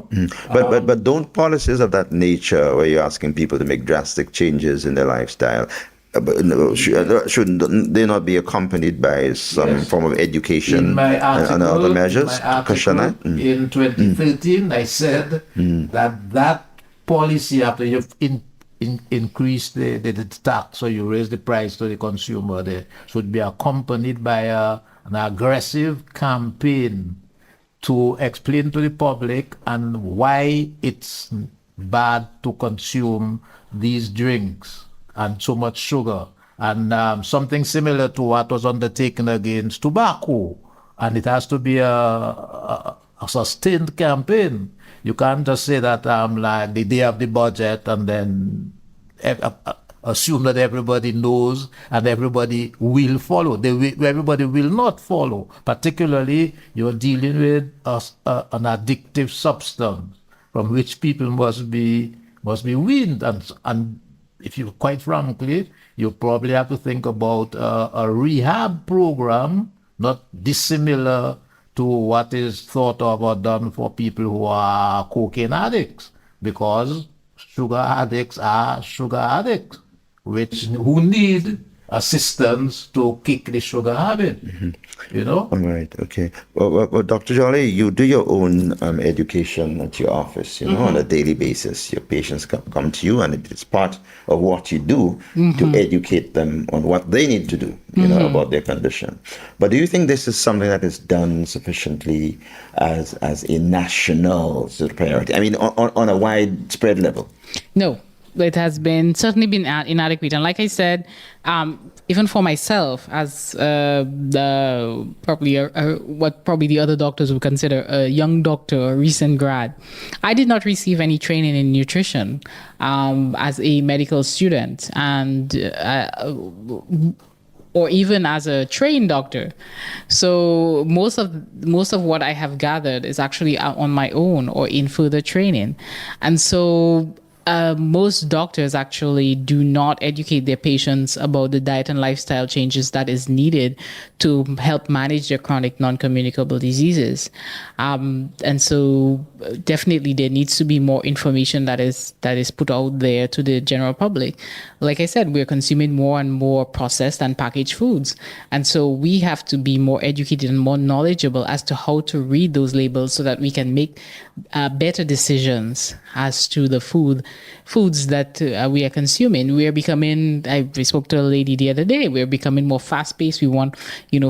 But don't policies of that nature, where you're asking people to make drastic changes in their lifestyle, shouldn't they not be accompanied by some form of education and other measures to cushion that? In 2013, I said that policy, after you've increased the tax, so you raise the price to the consumer, they should be accompanied by an aggressive campaign to explain to the public and why it's bad to consume these drinks and so much sugar, and something similar to what was undertaken against tobacco. And it has to be a sustained campaign. You can't just say that like the day of the budget and then assume that everybody knows and everybody will follow. Everybody will not follow. Particularly, you're dealing with an addictive substance from which people must be weaned. And if you, quite frankly, you probably have to think about a rehab program, not dissimilar to what is thought of or done for people who are cocaine addicts, because sugar addicts are sugar addicts, who need assistance to kick the sugar habit, you know? All right, okay. Well, Dr. Jolly, you do your own education at your office, on a daily basis. Your patients come to you, and it's part of what you do to educate them on what they need to do, about their condition. But do you think this is something that is done sufficiently as a national sort of priority? I mean, on a widespread level? No. It has certainly been inadequate, and like I said, even for myself, as what probably the other doctors would consider a young doctor or recent grad, I did not receive any training in nutrition as a medical student, and or even as a trained doctor. So most of what I have gathered is actually on my own or in further training, and so. Most doctors actually do not educate their patients about the diet and lifestyle changes that is needed to help manage their chronic non-communicable diseases. And so definitely there needs to be more information that is put out there to the general public. Like I said, we're consuming more and more processed and packaged foods. And so we have to be more educated and more knowledgeable as to how to read those labels so that we can make better decisions as to the foods that we are consuming. We are becoming, I spoke to a lady the other day, we're becoming more fast-paced. We want,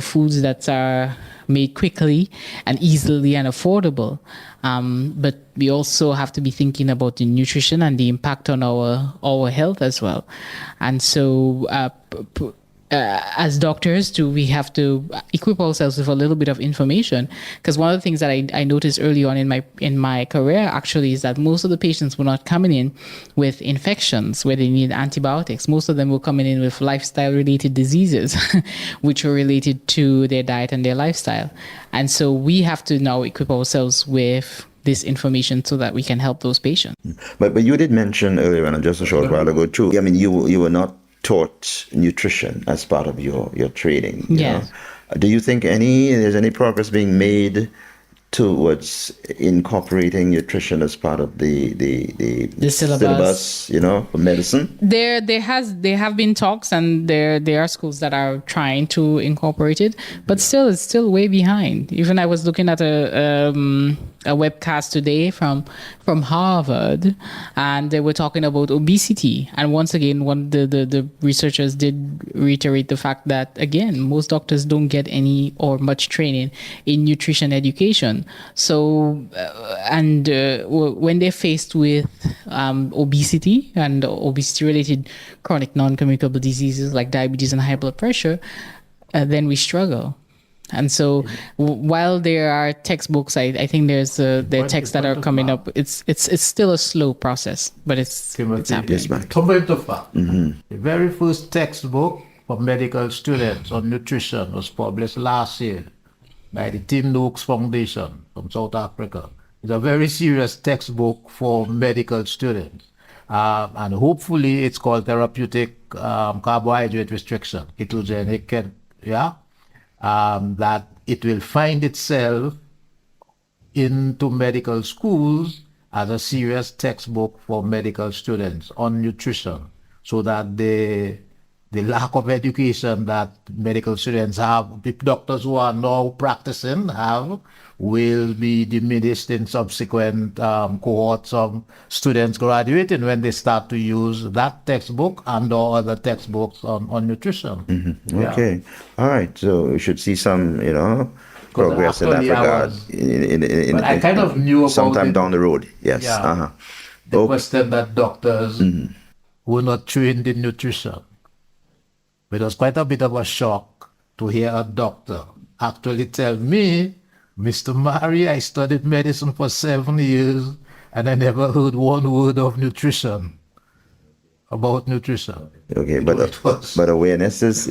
foods that are made quickly and easily and affordable. But we also have to be thinking about the nutrition and the impact on our health as well. And so as doctors too, we have to equip ourselves with a little bit of information, because one of the things that I noticed early on in my career actually is that most of the patients were not coming in with infections where they need antibiotics. Most of them were coming in with lifestyle related diseases which were related to their diet and their lifestyle. And so we have to now equip ourselves with this information so that we can help those patients. But you did mention earlier on, just a short while ago too. I mean, you were not taught nutrition as part of your training. You Yes. know? Do you think there's any progress being made towards incorporating nutrition as part of the syllabus, you know, for medicine? There have been talks, and there are schools that are trying to incorporate it, but still it's still way behind. Even I was looking at a webcast today from Harvard, and they were talking about obesity. And once again, the researchers did reiterate the fact that, again, most doctors don't get any or much training in nutrition education. So, when they're faced with obesity and obesity-related chronic non-communicable diseases like diabetes and high blood pressure, then we struggle. And so, while there are textbooks, I think there are texts that are coming up. It's still a slow process, but it's happening. Yes, ma'am. Tomato fact. The very first textbook for medical students on nutrition was published last year by the Tim Noakes Foundation from South Africa. It's a very serious textbook for medical students. And hopefully it's called Therapeutic Carbohydrate Restriction, ketogenic, that it will find itself into medical schools as a serious textbook for medical students on nutrition, so that the lack of education that medical students have, the doctors who are now practicing have, will be diminished in subsequent cohorts of students graduating when they start to use that textbook and or other textbooks on nutrition. Okay. All right. So we should see some, progress in that regard. But I kind of knew about sometime it. down the road. Yes. Yeah. The question that doctors were not trained in nutrition. It was quite a bit of a shock to hear a doctor actually tell me, Mr. Murray, I studied medicine for 7 years and I never heard one word of nutrition, about nutrition. Okay, but awareness is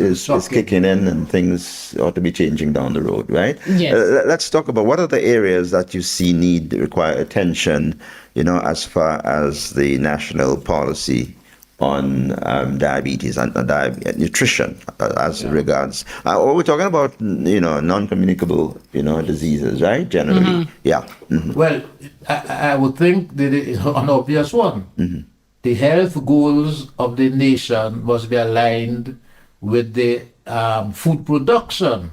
kicking in, and things ought to be changing down the road, right? Yes. Let's talk about what are the areas that you see require attention, as far as the national policy on diabetes and nutrition as regards. We're talking about, non-communicable, diseases, right? Generally, yeah. Well, I would think that it's an obvious one. The health goals of the nation must be aligned with the food production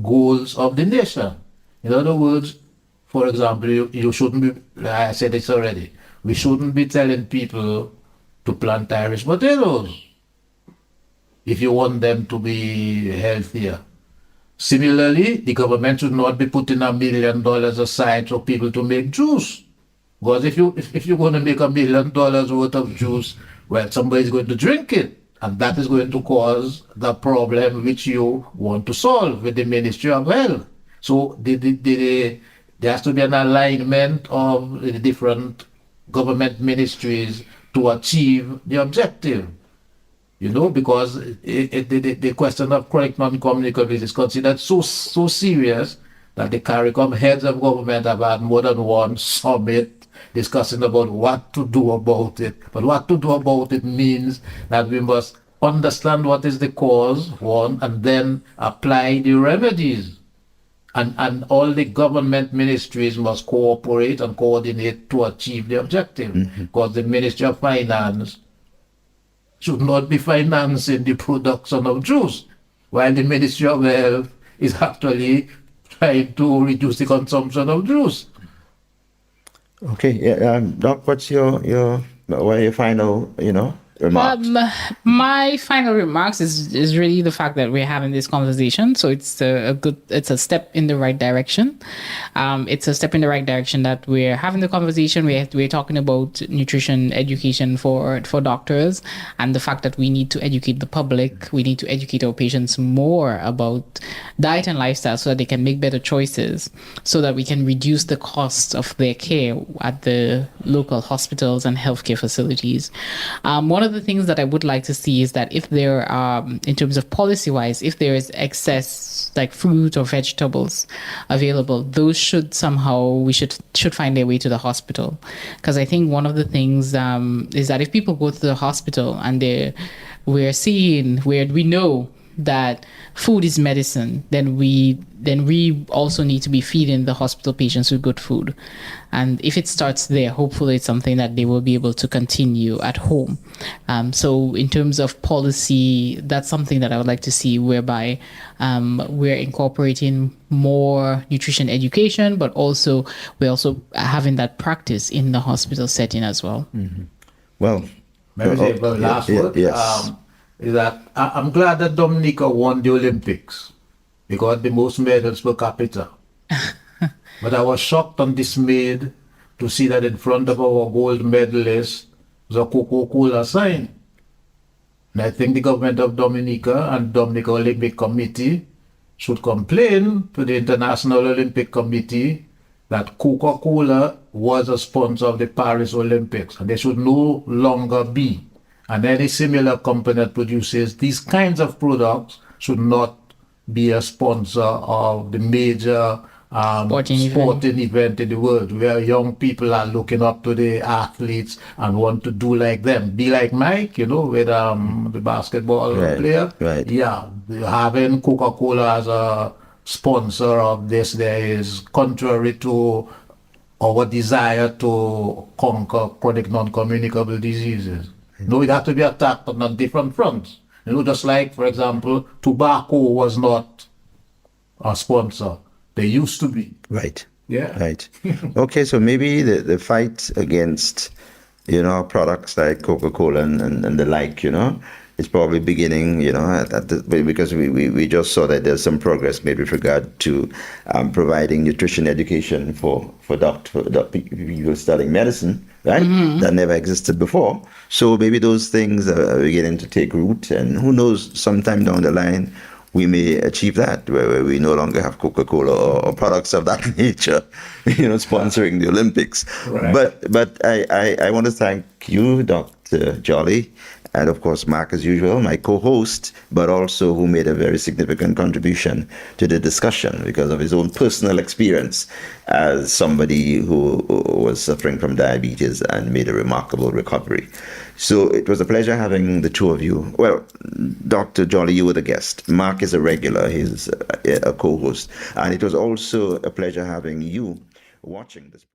goals of the nation. In other words, for example, you shouldn't be, I said this already, we shouldn't be telling people to plant Irish potatoes if you want them to be healthier. Similarly, the government should not be putting $1 million aside for people to make juice. Because if you're going to make $1 million worth of juice, well, somebody's going to drink it. And that is going to cause the problem which you want to solve with the Ministry of Health. So there has to be an alignment of the different government ministries to achieve the objective, because the question of chronic non-communicable disease is considered so serious that the CARICOM heads of government have had more than one summit discussing about what to do about it. But what to do about it means that we must understand what is the cause, one, and then apply the remedies. And all the government ministries must cooperate and coordinate to achieve the objective. Because the Ministry of Finance should not be financing the production of juice, while the Ministry of Health is actually trying to reduce the consumption of juice. Okay, yeah, Doc, what are your final, remarks? My final remarks is really the fact that we're having this conversation. So it's it's a step in the right direction. It's a step in the right direction that we're having the conversation. We're talking about nutrition education for doctors, and the fact that we need to educate the public. We need to educate our patients more about diet and lifestyle so that they can make better choices, so that we can reduce the cost of their care at the local hospitals and healthcare facilities. One of of the things that I would like to see is that if there, in terms of policy-wise, if there is excess like fruit or vegetables available, those should somehow, we should find their way to the hospital. Because I think one of the things is that if people go to the hospital and where we know that food is medicine, then we also need to be feeding the hospital patients with good food. And if it starts there, hopefully it's something that they will be able to continue at home. So in terms of policy, that's something that I would like to see, whereby we're incorporating more nutrition education, but also we're also having that practice in the hospital setting as well. Mm-hmm. Well, maybe say the last word. Yes. Is that I'm glad that Dominica won the Olympics. We got the most medals per capita. But I was shocked and dismayed to see that in front of our gold medalist was a Coca-Cola sign. And I think the government of Dominica and Dominica Olympic Committee should complain to the International Olympic Committee that Coca-Cola was a sponsor of the Paris Olympics, and they should no longer be. And any similar company that produces these kinds of products should not be a sponsor of the major sporting event in the world, where young people are looking up to the athletes and want to do like them. Be like Mike, with the basketball player. Right. Yeah, having Coca-Cola as a sponsor of this, there is contrary to our desire to conquer chronic non-communicable diseases. No, it has to be attacked on different fronts. Just like, for example, tobacco was not a sponsor. They used to be. Right. Yeah. Right. Okay, so maybe the fight against, products like Coca-Cola and the like, it's probably beginning, because we just saw that there's some progress made with regard to providing nutrition education for people studying medicine, right? Mm-hmm. That never existed before. So maybe those things are beginning to take root, and who knows, sometime down the line, we may achieve that, where we no longer have Coca-Cola or products of that nature, sponsoring the Olympics. Right. But I want to thank you, Dr. Jolly, and of course, Mark, as usual, my co-host, but also who made a very significant contribution to the discussion because of his own personal experience as somebody who was suffering from diabetes and made a remarkable recovery. So it was a pleasure having the two of you. Well, Dr. Jolly, you were the guest. Mark is a regular. He's a co-host. And it was also a pleasure having you watching this.